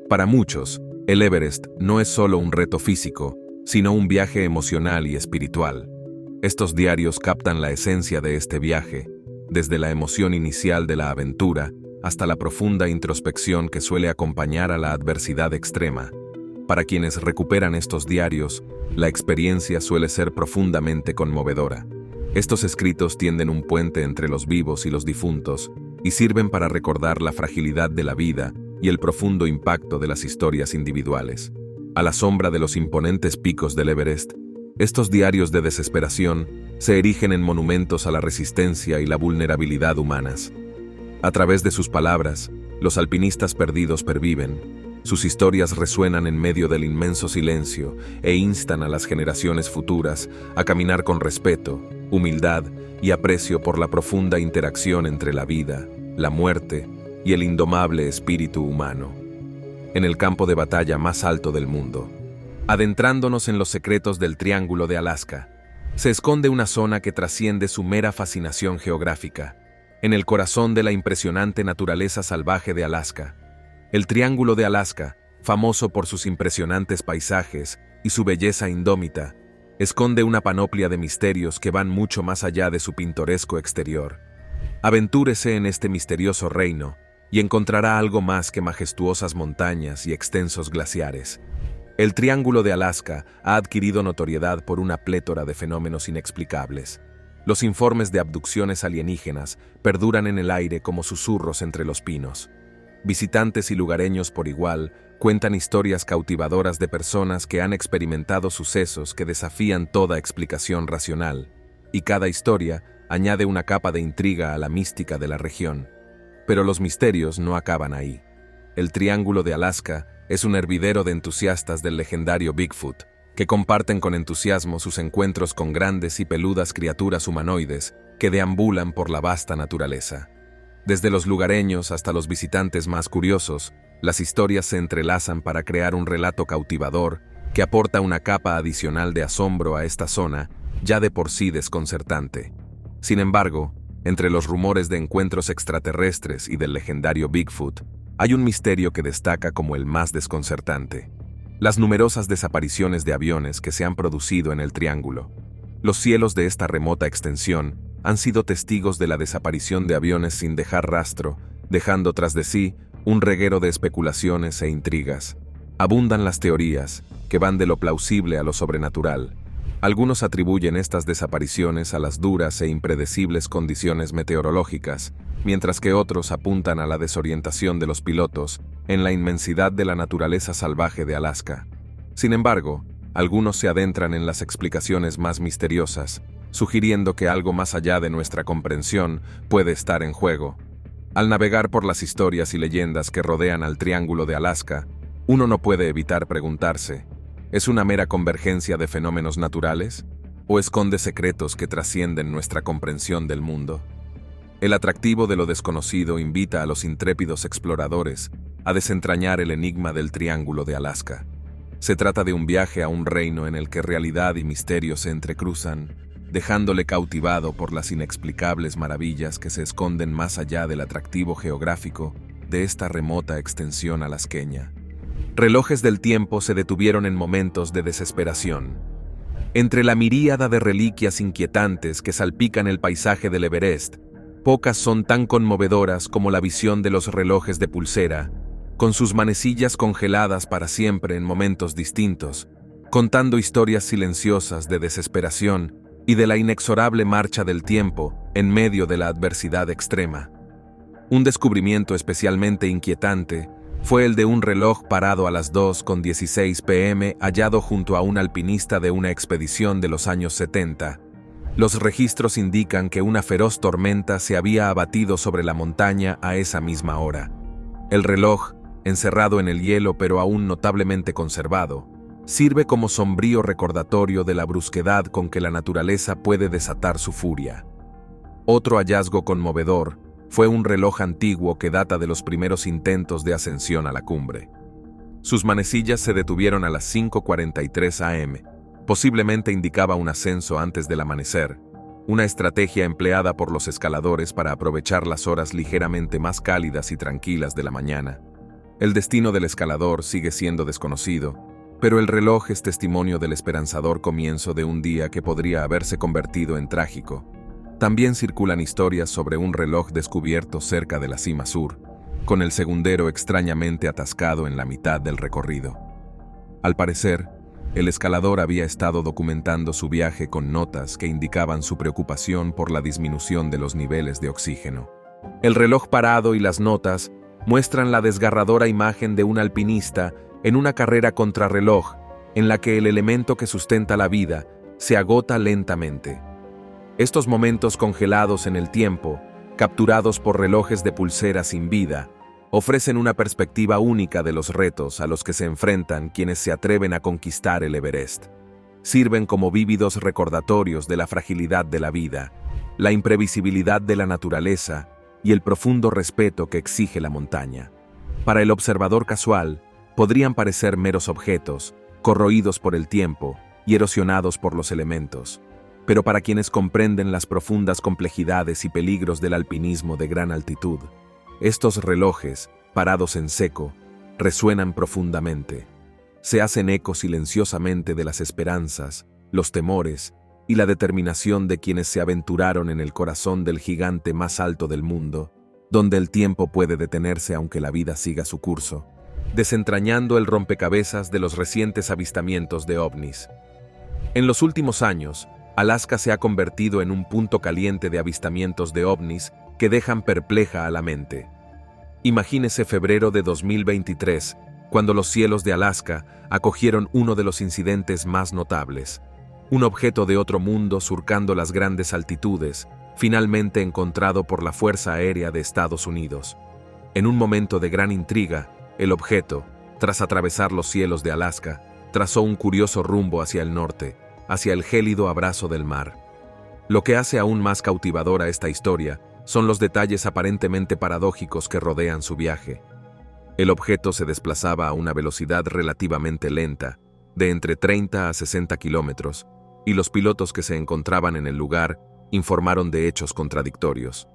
Para muchos, el Everest no es solo un reto físico, sino un viaje emocional y espiritual. Estos diarios captan la esencia de este viaje, desde la emoción inicial de la aventura hasta la profunda introspección que suele acompañar a la adversidad extrema. Para quienes recuperan estos diarios, la experiencia suele ser profundamente conmovedora. Estos escritos tienden un puente entre los vivos y los difuntos y sirven para recordar la fragilidad de la vida y el profundo impacto de las historias individuales. A la sombra de los imponentes picos del Everest, estos diarios de desesperación se erigen en monumentos a la resistencia y la vulnerabilidad humanas. A través de sus palabras, los alpinistas perdidos perviven. Sus historias resuenan en medio del inmenso silencio e instan a las generaciones futuras a caminar con respeto, humildad y aprecio por la profunda interacción entre la vida, la muerte y el indomable espíritu humano. En el campo de batalla más alto del mundo, adentrándonos en los secretos del Triángulo de Alaska, se esconde una zona que trasciende su mera fascinación geográfica. En el corazón de la impresionante naturaleza salvaje de Alaska, el Triángulo de Alaska, famoso por sus impresionantes paisajes y su belleza indómita, esconde una panoplia de misterios que van mucho más allá de su pintoresco exterior. Aventúrese en este misterioso reino y encontrará algo más que majestuosas montañas y extensos glaciares. El Triángulo de Alaska ha adquirido notoriedad por una plétora de fenómenos inexplicables. Los informes de abducciones alienígenas perduran en el aire como susurros entre los pinos. Visitantes y lugareños por igual cuentan historias cautivadoras de personas que han experimentado sucesos que desafían toda explicación racional, y cada historia añade una capa de intriga a la mística de la región. Pero los misterios no acaban ahí. El Triángulo de Alaska es un hervidero de entusiastas del legendario Bigfoot, que comparten con entusiasmo sus encuentros con grandes y peludas criaturas humanoides que deambulan por la vasta naturaleza. Desde los lugareños hasta los visitantes más curiosos, las historias se entrelazan para crear un relato cautivador que aporta una capa adicional de asombro a esta zona, ya de por sí desconcertante. Sin embargo, entre los rumores de encuentros extraterrestres y del legendario Bigfoot, hay un misterio que destaca como el más desconcertante: las numerosas desapariciones de aviones que se han producido en el Triángulo. Los cielos de esta remota extensión han sido testigos de la desaparición de aviones sin dejar rastro, dejando tras de sí un reguero de especulaciones e intrigas. Abundan las teorías, que van de lo plausible a lo sobrenatural. Algunos atribuyen estas desapariciones a las duras e impredecibles condiciones meteorológicas, mientras que otros apuntan a la desorientación de los pilotos en la inmensidad de la naturaleza salvaje de Alaska. Sin embargo, algunos se adentran en las explicaciones más misteriosas, sugiriendo que algo más allá de nuestra comprensión puede estar en juego. Al navegar por las historias y leyendas que rodean al Triángulo de Alaska, uno no puede evitar preguntarse: ¿es una mera convergencia de fenómenos naturales? ¿O esconde secretos que trascienden nuestra comprensión del mundo? El atractivo de lo desconocido invita a los intrépidos exploradores a desentrañar el enigma del Triángulo de Alaska. Se trata de un viaje a un reino en el que realidad y misterio se entrecruzan, dejándole cautivado por las inexplicables maravillas que se esconden más allá del atractivo geográfico de esta remota extensión alasqueña. Relojes del tiempo se detuvieron en momentos de desesperación. Entre la miríada de reliquias inquietantes que salpican el paisaje del Everest, Pocas son tan conmovedoras como la visión de los relojes de pulsera, con sus manecillas congeladas para siempre en momentos distintos, contando historias silenciosas de desesperación y de la inexorable marcha del tiempo en medio de la adversidad extrema. Un descubrimiento especialmente inquietante fue el de un reloj parado a las 2:16 p.m. hallado junto a un alpinista de una expedición de los años 70. Los registros indican que una feroz tormenta se había abatido sobre la montaña a esa misma hora. El reloj, encerrado en el hielo pero aún notablemente conservado, sirve como sombrío recordatorio de la brusquedad con que la naturaleza puede desatar su furia. Otro hallazgo conmovedor fue un reloj antiguo que data de los primeros intentos de ascensión a la cumbre. Sus manecillas se detuvieron a las 5:43 a.m., posiblemente indicaba un ascenso antes del amanecer, una estrategia empleada por los escaladores para aprovechar las horas ligeramente más cálidas y tranquilas de la mañana. El destino del escalador sigue siendo desconocido, pero el reloj es testimonio del esperanzador comienzo de un día que podría haberse convertido en trágico. También circulan historias sobre un reloj descubierto cerca de la cima sur, con el segundero extrañamente atascado en la mitad del recorrido. Al parecer, el escalador había estado documentando su viaje con notas que indicaban su preocupación por la disminución de los niveles de oxígeno. El reloj parado y las notas muestran la desgarradora imagen de un alpinista en una carrera contrarreloj en la que el elemento que sustenta la vida se agota lentamente. Estos momentos congelados en el tiempo, capturados por relojes de pulsera sin vida, ofrecen una perspectiva única de los retos a los que se enfrentan quienes se atreven a conquistar el Everest. Sirven como vívidos recordatorios de la fragilidad de la vida, la imprevisibilidad de la naturaleza y el profundo respeto que exige la montaña. Para el observador casual, podrían parecer meros objetos, corroídos por el tiempo y erosionados por los elementos. Pero para quienes comprenden las profundas complejidades y peligros del alpinismo de gran altitud, estos relojes, parados en seco, resuenan profundamente. Se hacen eco silenciosamente de las esperanzas, los temores y la determinación de quienes se aventuraron en el corazón del gigante más alto del mundo, donde el tiempo puede detenerse aunque la vida siga su curso, desentrañando el rompecabezas de los recientes avistamientos de ovnis. En los últimos años, Alaska se ha convertido en un punto caliente de avistamientos de ovnis que dejan perpleja a la mente. Imagínese febrero de 2023, cuando los cielos de Alaska acogieron uno de los incidentes más notables. Un objeto de otro mundo surcando las grandes altitudes, finalmente encontrado por la Fuerza Aérea de Estados Unidos. En un momento de gran intriga, el objeto, tras atravesar los cielos de Alaska, trazó un curioso rumbo hacia el norte, hacia el gélido abrazo del mar. Lo que hace aún más cautivadora esta historia son los detalles aparentemente paradójicos que rodean su viaje. El objeto se desplazaba a una velocidad relativamente lenta, de entre 30 a 60 kilómetros, y los pilotos que se encontraban en el lugar informaron de hechos contradictorios.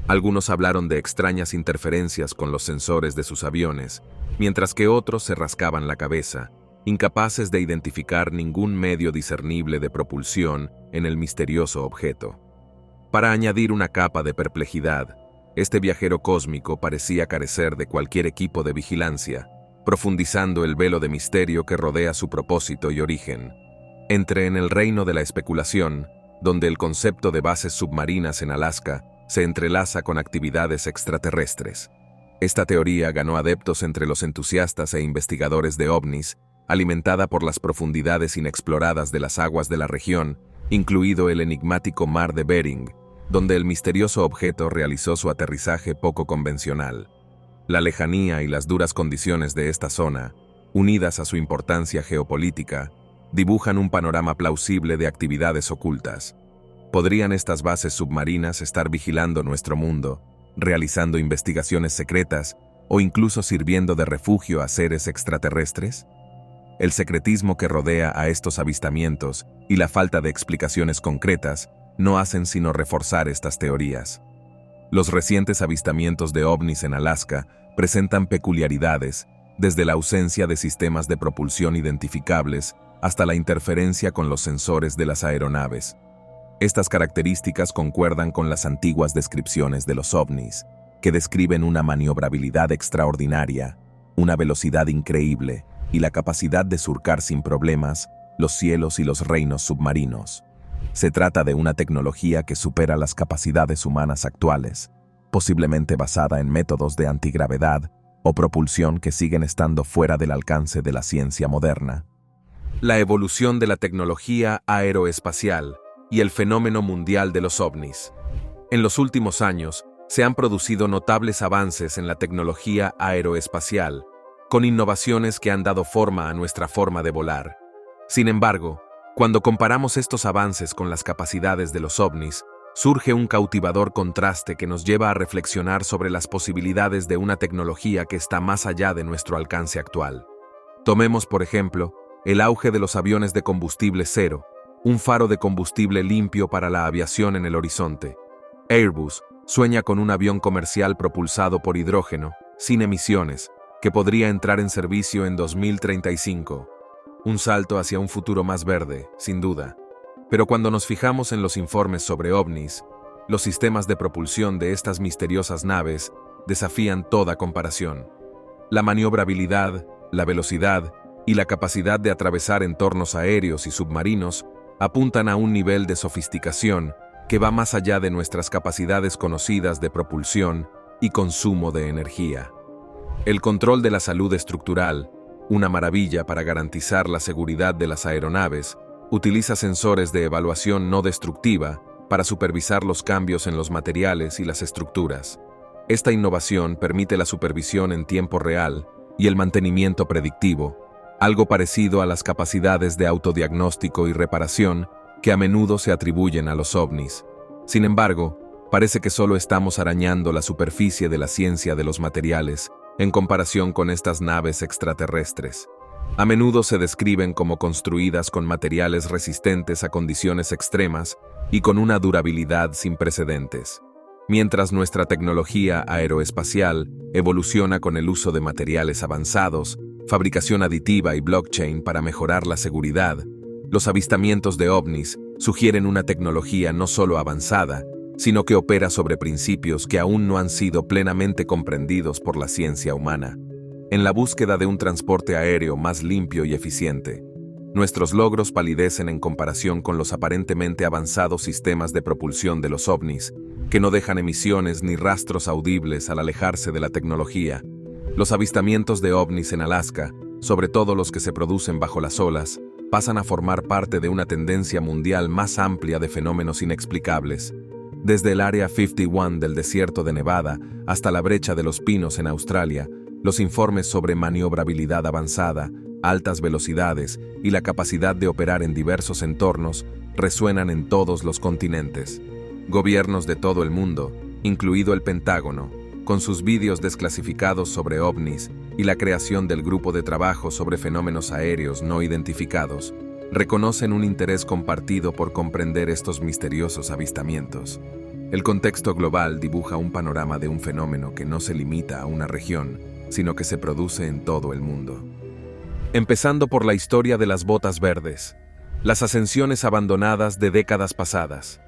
Algunos hablaron de extrañas interferencias con los sensores de sus aviones, mientras que otros se rascaban la cabeza, incapaces de identificar ningún medio discernible de propulsión en el misterioso objeto. Para añadir una capa de perplejidad, este viajero cósmico parecía carecer de cualquier equipo de vigilancia, profundizando el velo de misterio que rodea su propósito y origen. Entre en el reino de la especulación, donde el concepto de bases submarinas en Alaska se entrelaza con actividades extraterrestres. Esta teoría ganó adeptos entre los entusiastas e investigadores de ovnis, alimentada por las profundidades inexploradas de las aguas de la región, incluido el enigmático mar de Bering, donde el misterioso objeto realizó su aterrizaje poco convencional. La lejanía y las duras condiciones de esta zona, unidas a su importancia geopolítica, dibujan un panorama plausible de actividades ocultas. ¿Podrían estas bases submarinas estar vigilando nuestro mundo, realizando investigaciones secretas o incluso sirviendo de refugio a seres extraterrestres? El secretismo que rodea a estos avistamientos y la falta de explicaciones concretas no hacen sino reforzar estas teorías. Los recientes avistamientos de ovnis en Alaska presentan peculiaridades, desde la ausencia de sistemas de propulsión identificables hasta la interferencia con los sensores de las aeronaves. Estas características concuerdan con las antiguas descripciones de los ovnis, que describen una maniobrabilidad extraordinaria, una velocidad increíble y la capacidad de surcar sin problemas los cielos y los reinos submarinos. Se trata de una tecnología que supera las capacidades humanas actuales, posiblemente basada en métodos de antigravedad o propulsión que siguen estando fuera del alcance de la ciencia moderna. La evolución de la tecnología aeroespacial y el fenómeno mundial de los ovnis. En los últimos años, se han producido notables avances en la tecnología aeroespacial, con innovaciones que han dado forma a nuestra forma de volar. Sin embargo, cuando comparamos estos avances con las capacidades de los ovnis, surge un cautivador contraste que nos lleva a reflexionar sobre las posibilidades de una tecnología que está más allá de nuestro alcance actual. Tomemos, por ejemplo, el auge de los aviones de combustible cero, un faro de combustible limpio para la aviación en el horizonte. Airbus sueña con un avión comercial propulsado por hidrógeno, sin emisiones, que podría entrar en servicio en 2035. Un salto hacia un futuro más verde, sin duda. Pero cuando nos fijamos en los informes sobre ovnis, los sistemas de propulsión de estas misteriosas naves desafían toda comparación. La maniobrabilidad, la velocidad y la capacidad de atravesar entornos aéreos y submarinos apuntan a un nivel de sofisticación que va más allá de nuestras capacidades conocidas de propulsión y consumo de energía. El control de la salud estructural, una maravilla para garantizar la seguridad de las aeronaves, utiliza sensores de evaluación no destructiva para supervisar los cambios en los materiales y las estructuras. Esta innovación permite la supervisión en tiempo real y el mantenimiento predictivo, algo parecido a las capacidades de autodiagnóstico y reparación que a menudo se atribuyen a los ovnis. Sin embargo, parece que solo estamos arañando la superficie de la ciencia de los materiales en comparación con estas naves extraterrestres. A menudo se describen como construidas con materiales resistentes a condiciones extremas y con una durabilidad sin precedentes. Mientras nuestra tecnología aeroespacial evoluciona con el uso de materiales avanzados, fabricación aditiva y blockchain para mejorar la seguridad, los avistamientos de ovnis sugieren una tecnología no solo avanzada, sino que opera sobre principios que aún no han sido plenamente comprendidos por la ciencia humana. En la búsqueda de un transporte aéreo más limpio y eficiente, nuestros logros palidecen en comparación con los aparentemente avanzados sistemas de propulsión de los ovnis, que no dejan emisiones ni rastros audibles al alejarse de la tecnología. Los avistamientos de ovnis en Alaska, sobre todo los que se producen bajo las olas, pasan a formar parte de una tendencia mundial más amplia de fenómenos inexplicables. Desde el Área 51 del desierto de Nevada hasta la Brecha de los Pinos en Australia, los informes sobre maniobrabilidad avanzada, altas velocidades y la capacidad de operar en diversos entornos resuenan en todos los continentes. Gobiernos de todo el mundo, incluido el Pentágono, con sus vídeos desclasificados sobre ovnis y la creación del Grupo de Trabajo sobre Fenómenos Aéreos No Identificados, reconocen un interés compartido por comprender estos misteriosos avistamientos. El contexto global dibuja un panorama de un fenómeno que no se limita a una región, sino que se produce en todo el mundo. Empezando por la historia de las botas verdes, las ascensiones abandonadas de décadas pasadas.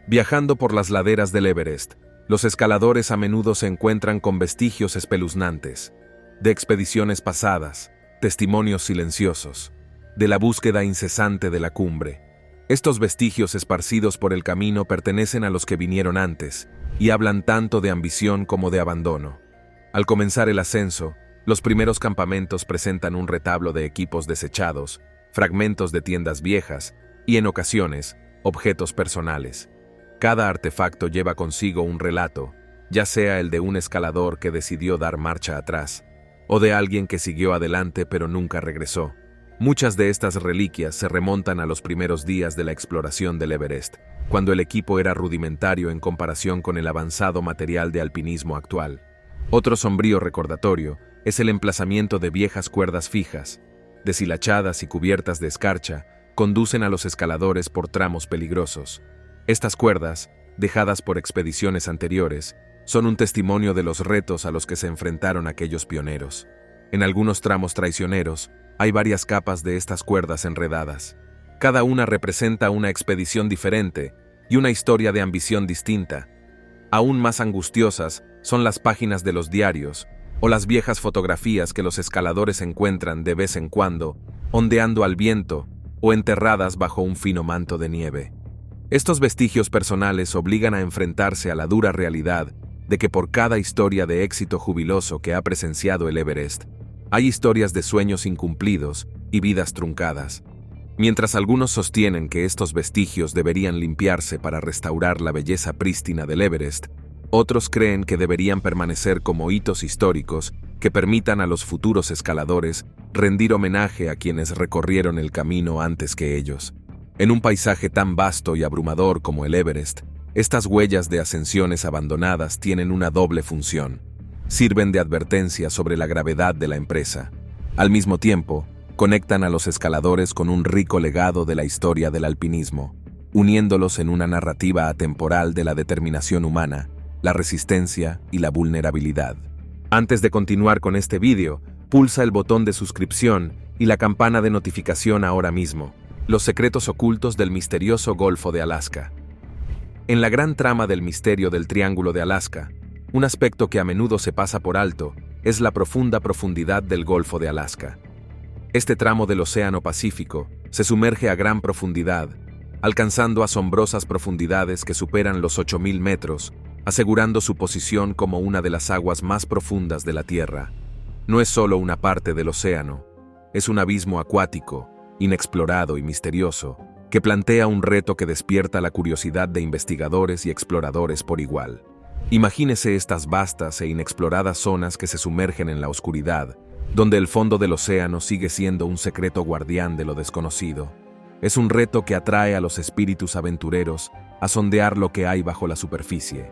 Viajando por las laderas del Everest, los escaladores a menudo se encuentran con vestigios espeluznantes, de expediciones pasadas, testimonios silenciosos, de la búsqueda incesante de la cumbre. Estos vestigios esparcidos por el camino pertenecen a los que vinieron antes y hablan tanto de ambición como de abandono. Al comenzar el ascenso, los primeros campamentos presentan un retablo de equipos desechados, fragmentos de tiendas viejas y, en ocasiones, objetos personales. Cada artefacto lleva consigo un relato, ya sea el de un escalador que decidió dar marcha atrás, o de alguien que siguió adelante pero nunca regresó. Muchas de estas reliquias se remontan a los primeros días de la exploración del Everest, cuando el equipo era rudimentario en comparación con el avanzado material de alpinismo actual. Otro sombrío recordatorio es el emplazamiento de viejas cuerdas fijas, deshilachadas y cubiertas de escarcha, conducen a los escaladores por tramos peligrosos. Estas cuerdas, dejadas por expediciones anteriores, son un testimonio de los retos a los que se enfrentaron aquellos pioneros. En algunos tramos traicioneros, hay varias capas de estas cuerdas enredadas. Cada una representa una expedición diferente, y una historia de ambición distinta. Aún más angustiosas son las páginas de los diarios o las viejas fotografías que los escaladores encuentran de vez en cuando, ondeando al viento o enterradas bajo un fino manto de nieve. Estos vestigios personales obligan a enfrentarse a la dura realidad de que por cada historia de éxito jubiloso que ha presenciado el Everest, hay historias de sueños incumplidos y vidas truncadas. Mientras algunos sostienen que estos vestigios deberían limpiarse para restaurar la belleza prístina del Everest, otros creen que deberían permanecer como hitos históricos que permitan a los futuros escaladores rendir homenaje a quienes recorrieron el camino antes que ellos. En un paisaje tan vasto y abrumador como el Everest, estas huellas de ascensiones abandonadas tienen una doble función. Sirven de advertencia sobre la gravedad de la empresa. Al mismo tiempo, conectan a los escaladores con un rico legado de la historia del alpinismo, uniéndolos en una narrativa atemporal de la determinación humana, la resistencia y la vulnerabilidad. Antes de continuar con este vídeo, pulsa el botón de suscripción y la campana de notificación ahora mismo. Los secretos ocultos del misterioso Golfo de Alaska. En la gran trama del misterio del Triángulo de Alaska, un aspecto que a menudo se pasa por alto es la profunda profundidad del Golfo de Alaska. Este tramo del Océano Pacífico se sumerge a gran profundidad, alcanzando asombrosas profundidades que superan los 8.000 metros, asegurando su posición como una de las aguas más profundas de la Tierra. No es solo una parte del océano, es un abismo acuático, inexplorado y misterioso, que plantea un reto que despierta la curiosidad de investigadores y exploradores por igual. Imagínese estas vastas e inexploradas zonas que se sumergen en la oscuridad, donde el fondo del océano sigue siendo un secreto guardián de lo desconocido. Es un reto que atrae a los espíritus aventureros a sondear lo que hay bajo la superficie.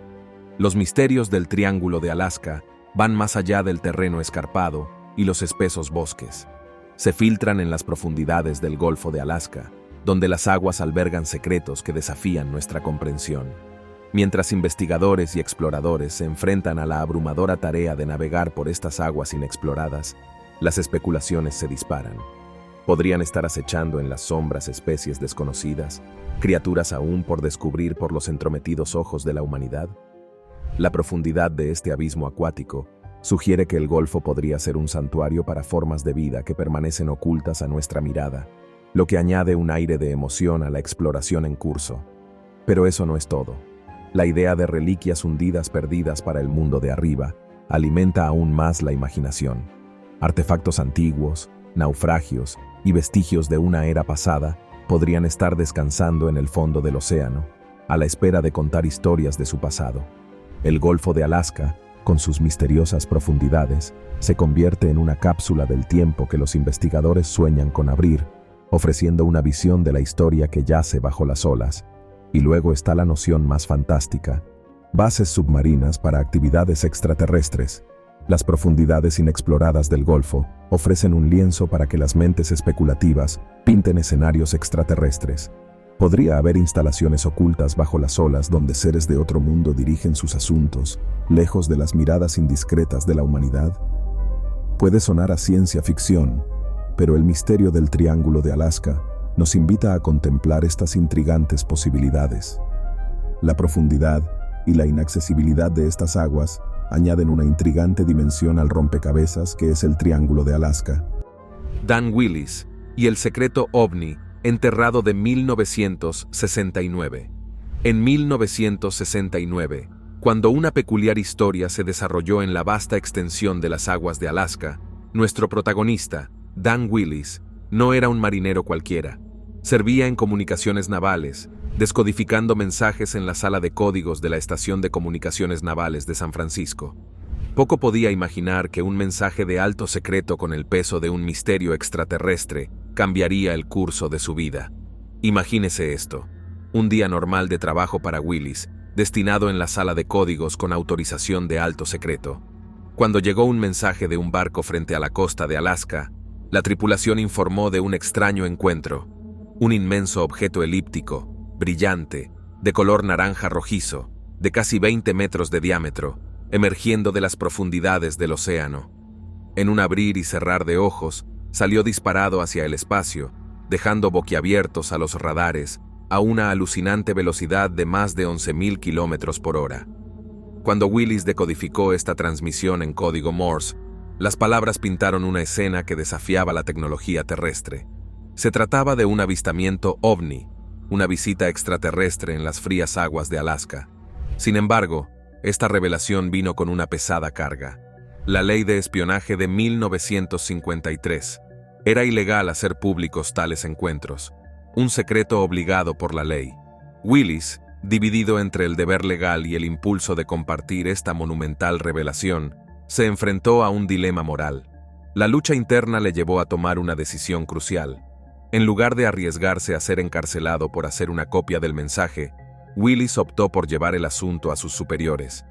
Los misterios del Triángulo de Alaska van más allá del terreno escarpado y los espesos bosques. Se filtran en las profundidades del Golfo de Alaska, donde las aguas albergan secretos que desafían nuestra comprensión. Mientras investigadores y exploradores se enfrentan a la abrumadora tarea de navegar por estas aguas inexploradas, las especulaciones se disparan. ¿Podrían estar acechando en las sombras especies desconocidas, criaturas aún por descubrir por los entrometidos ojos de la humanidad? La profundidad de este abismo acuático sugiere que el Golfo podría ser un santuario para formas de vida que permanecen ocultas a nuestra mirada, lo que añade un aire de emoción a la exploración en curso. Pero eso no es todo. La idea de reliquias hundidas perdidas para el mundo de arriba alimenta aún más la imaginación. Artefactos antiguos, naufragios y vestigios de una era pasada podrían estar descansando en el fondo del océano, a la espera de contar historias de su pasado. El Golfo de Alaska, con sus misteriosas profundidades, se convierte en una cápsula del tiempo que los investigadores sueñan con abrir, ofreciendo una visión de la historia que yace bajo las olas. Y luego está la noción más fantástica: bases submarinas para actividades extraterrestres. Las profundidades inexploradas del Golfo ofrecen un lienzo para que las mentes especulativas pinten escenarios extraterrestres. ¿Podría haber instalaciones ocultas bajo las olas donde seres de otro mundo dirigen sus asuntos, lejos de las miradas indiscretas de la humanidad? Puede sonar a ciencia ficción, pero el misterio del Triángulo de Alaska nos invita a contemplar estas intrigantes posibilidades. La profundidad y la inaccesibilidad de estas aguas añaden una intrigante dimensión al rompecabezas que es el Triángulo de Alaska. Dan Willis y el secreto OVNI enterrado de 1969. En 1969, cuando una peculiar historia se desarrolló en la vasta extensión de las aguas de Alaska, nuestro protagonista, Dan Willis, no era un marinero cualquiera. Servía en comunicaciones navales, descodificando mensajes en la sala de códigos de la Estación de Comunicaciones Navales de San Francisco. Poco podía imaginar que un mensaje de alto secreto con el peso de un misterio extraterrestre cambiaría el curso de su vida. Imagínese esto: un día normal de trabajo para Willis, destinado en la sala de códigos con autorización de alto secreto. Cuando llegó un mensaje de un barco frente a la costa de Alaska, la tripulación informó de un extraño encuentro: un inmenso objeto elíptico, brillante, de color naranja rojizo, de casi 20 metros de diámetro, emergiendo de las profundidades del océano. En un abrir y cerrar de ojos, salió disparado hacia el espacio, dejando boquiabiertos a los radares a una alucinante velocidad de más de 11.000 kilómetros por hora. Cuando Willis decodificó esta transmisión en código Morse, las palabras pintaron una escena que desafiaba la tecnología terrestre. Se trataba de un avistamiento ovni, una visita extraterrestre en las frías aguas de Alaska. Sin embargo, esta revelación vino con una pesada carga. La ley de espionaje de 1953. Era ilegal hacer públicos tales encuentros, un secreto obligado por la ley. Willis, dividido entre el deber legal y el impulso de compartir esta monumental revelación, se enfrentó a un dilema moral. La lucha interna le llevó a tomar una decisión crucial. En lugar de arriesgarse a ser encarcelado por hacer una copia del mensaje, Willis optó por llevar el asunto a sus superiores.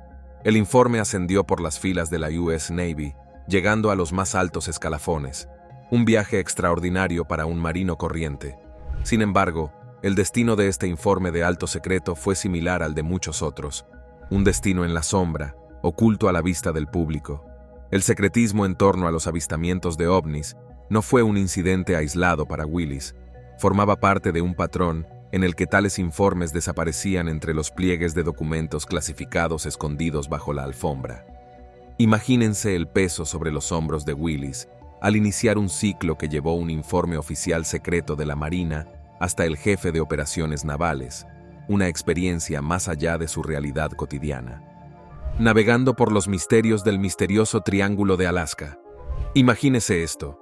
El informe ascendió por las filas de la US Navy, llegando a los más altos escalafones. Un viaje extraordinario para un marino corriente. Sin embargo, el destino de este informe de alto secreto fue similar al de muchos otros. Un destino en la sombra, oculto a la vista del público. El secretismo en torno a los avistamientos de ovnis no fue un incidente aislado para Willis. Formaba parte de un patrón en el que tales informes desaparecían entre los pliegues de documentos clasificados escondidos bajo la alfombra. Imagínense el peso sobre los hombros de Willis al iniciar un ciclo que llevó un informe oficial secreto de la Marina hasta el jefe de operaciones navales, una experiencia más allá de su realidad cotidiana. Navegando por los misterios del misterioso Triángulo de Alaska. Imagínese esto.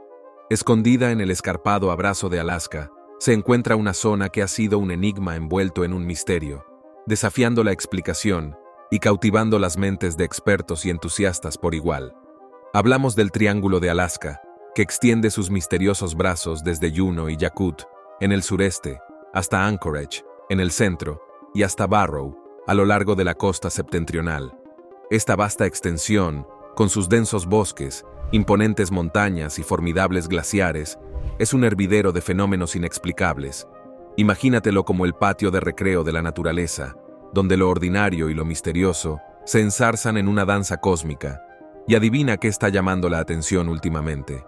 Escondida en el escarpado abrazo de Alaska, se encuentra una zona que ha sido un enigma envuelto en un misterio, desafiando la explicación y cautivando las mentes de expertos y entusiastas por igual. Hablamos del Triángulo de Alaska, que extiende sus misteriosos brazos desde Juneau y Yakut, en el sureste, hasta Anchorage, en el centro, y hasta Barrow, a lo largo de la costa septentrional. Esta vasta extensión, con sus densos bosques, imponentes montañas y formidables glaciares, es un hervidero de fenómenos inexplicables. Imagínatelo como el patio de recreo de la naturaleza, donde lo ordinario y lo misterioso se ensarzan en una danza cósmica. Y adivina qué está llamando la atención últimamente.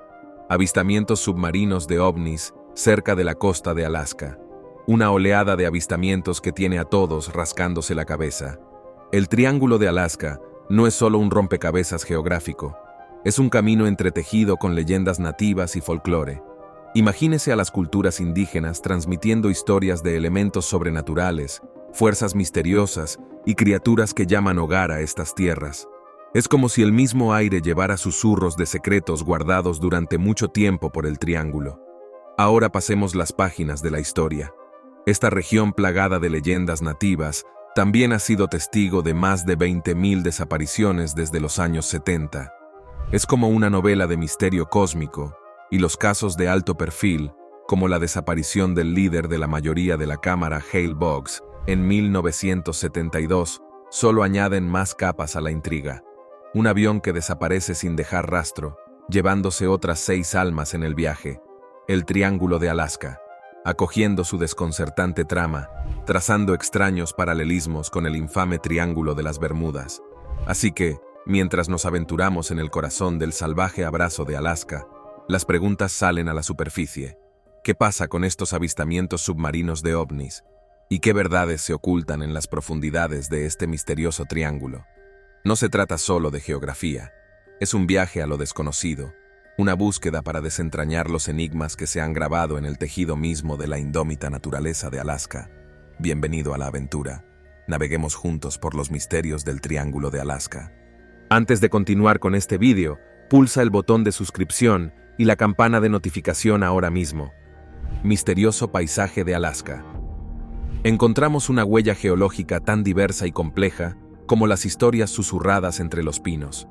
Avistamientos submarinos de ovnis cerca de la costa de Alaska. Una oleada de avistamientos que tiene a todos rascándose la cabeza. El Triángulo de Alaska no es solo un rompecabezas geográfico. Es un camino entretejido con leyendas nativas y folclore. Imagínese a las culturas indígenas transmitiendo historias de elementos sobrenaturales, fuerzas misteriosas y criaturas que llaman hogar a estas tierras. Es como si el mismo aire llevara susurros de secretos guardados durante mucho tiempo por el Triángulo. Ahora pasemos las páginas de la historia. Esta región plagada de leyendas nativas también ha sido testigo de más de 20.000 desapariciones desde los años 70. Es como una novela de misterio cósmico, y los casos de alto perfil, como la desaparición del líder de la mayoría de la cámara Hale Boggs en 1972, solo añaden más capas a la intriga. Un avión que desaparece sin dejar rastro, llevándose otras 6 almas en el viaje. El Triángulo de Alaska, acogiendo su desconcertante trama, trazando extraños paralelismos con el infame Triángulo de las Bermudas. Así que, mientras nos aventuramos en el corazón del salvaje abrazo de Alaska, las preguntas salen a la superficie. ¿Qué pasa con estos avistamientos submarinos de ovnis? ¿Y qué verdades se ocultan en las profundidades de este misterioso triángulo? No se trata solo de geografía. Es un viaje a lo desconocido, una búsqueda para desentrañar los enigmas que se han grabado en el tejido mismo de la indómita naturaleza de Alaska. Bienvenido a la aventura. Naveguemos juntos por los misterios del Triángulo de Alaska. Antes de continuar con este vídeo, pulsa el botón de suscripción y la campana de notificación ahora mismo. Misterioso paisaje de Alaska. Encontramos una huella geológica tan diversa y compleja como las historias susurradas entre los pinos.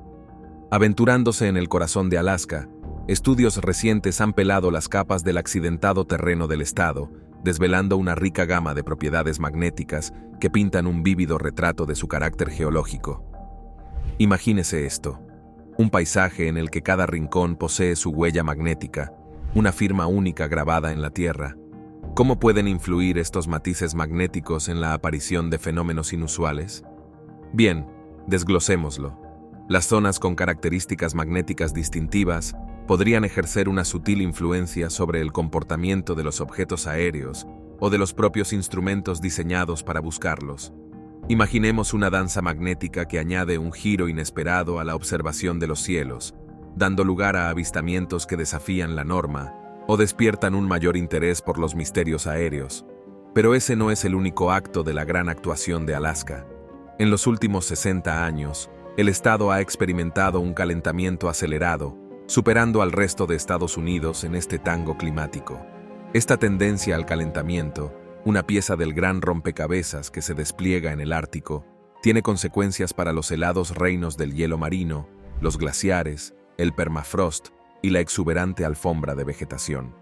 Aventurándose en el corazón de Alaska, estudios recientes han pelado las capas del accidentado terreno del estado, desvelando una rica gama de propiedades magnéticas que pintan un vívido retrato de su carácter geológico. Imagínese esto, un paisaje en el que cada rincón posee su huella magnética, una firma única grabada en la Tierra. ¿Cómo pueden influir estos matices magnéticos en la aparición de fenómenos inusuales? Bien, desglosémoslo. Las zonas con características magnéticas distintivas podrían ejercer una sutil influencia sobre el comportamiento de los objetos aéreos o de los propios instrumentos diseñados para buscarlos. Imaginemos una danza magnética que añade un giro inesperado a la observación de los cielos, dando lugar a avistamientos que desafían la norma o despiertan un mayor interés por los misterios aéreos. Pero ese no es el único acto de la gran actuación de Alaska. En los últimos 60 años, el estado ha experimentado un calentamiento acelerado, superando al resto de Estados Unidos en este tango climático. Esta tendencia al calentamiento, una pieza del gran rompecabezas que se despliega en el Ártico, tiene consecuencias para los helados reinos del hielo marino, los glaciares, el permafrost y la exuberante alfombra de vegetación.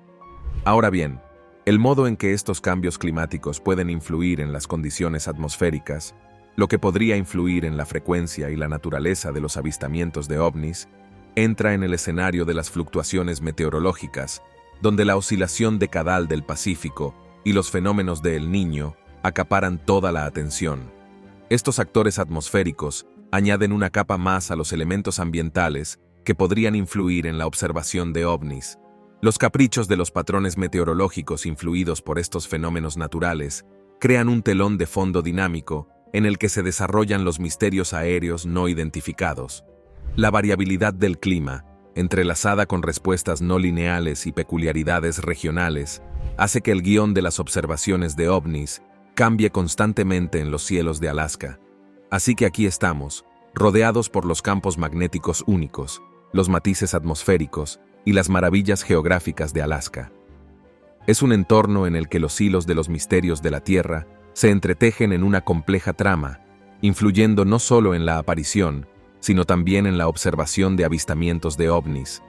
Ahora bien, el modo en que estos cambios climáticos pueden influir en las condiciones atmosféricas, lo que podría influir en la frecuencia y la naturaleza de los avistamientos de ovnis, entra en el escenario de las fluctuaciones meteorológicas, donde la oscilación decadal del Pacífico y los fenómenos de El Niño acaparan toda la atención. Estos actores atmosféricos añaden una capa más a los elementos ambientales que podrían influir en la observación de ovnis. Los caprichos de los patrones meteorológicos influidos por estos fenómenos naturales crean un telón de fondo dinámico en el que se desarrollan los misterios aéreos no identificados. La variabilidad del clima, entrelazada con respuestas no lineales y peculiaridades regionales, hace que el guión de las observaciones de ovnis cambie constantemente en los cielos de Alaska. Así que aquí estamos, rodeados por los campos magnéticos únicos, los matices atmosféricos y las maravillas geográficas de Alaska. Es un entorno en el que los hilos de los misterios de la Tierra se entretejen en una compleja trama, influyendo no solo en la aparición, sino también en la observación de avistamientos de ovnis,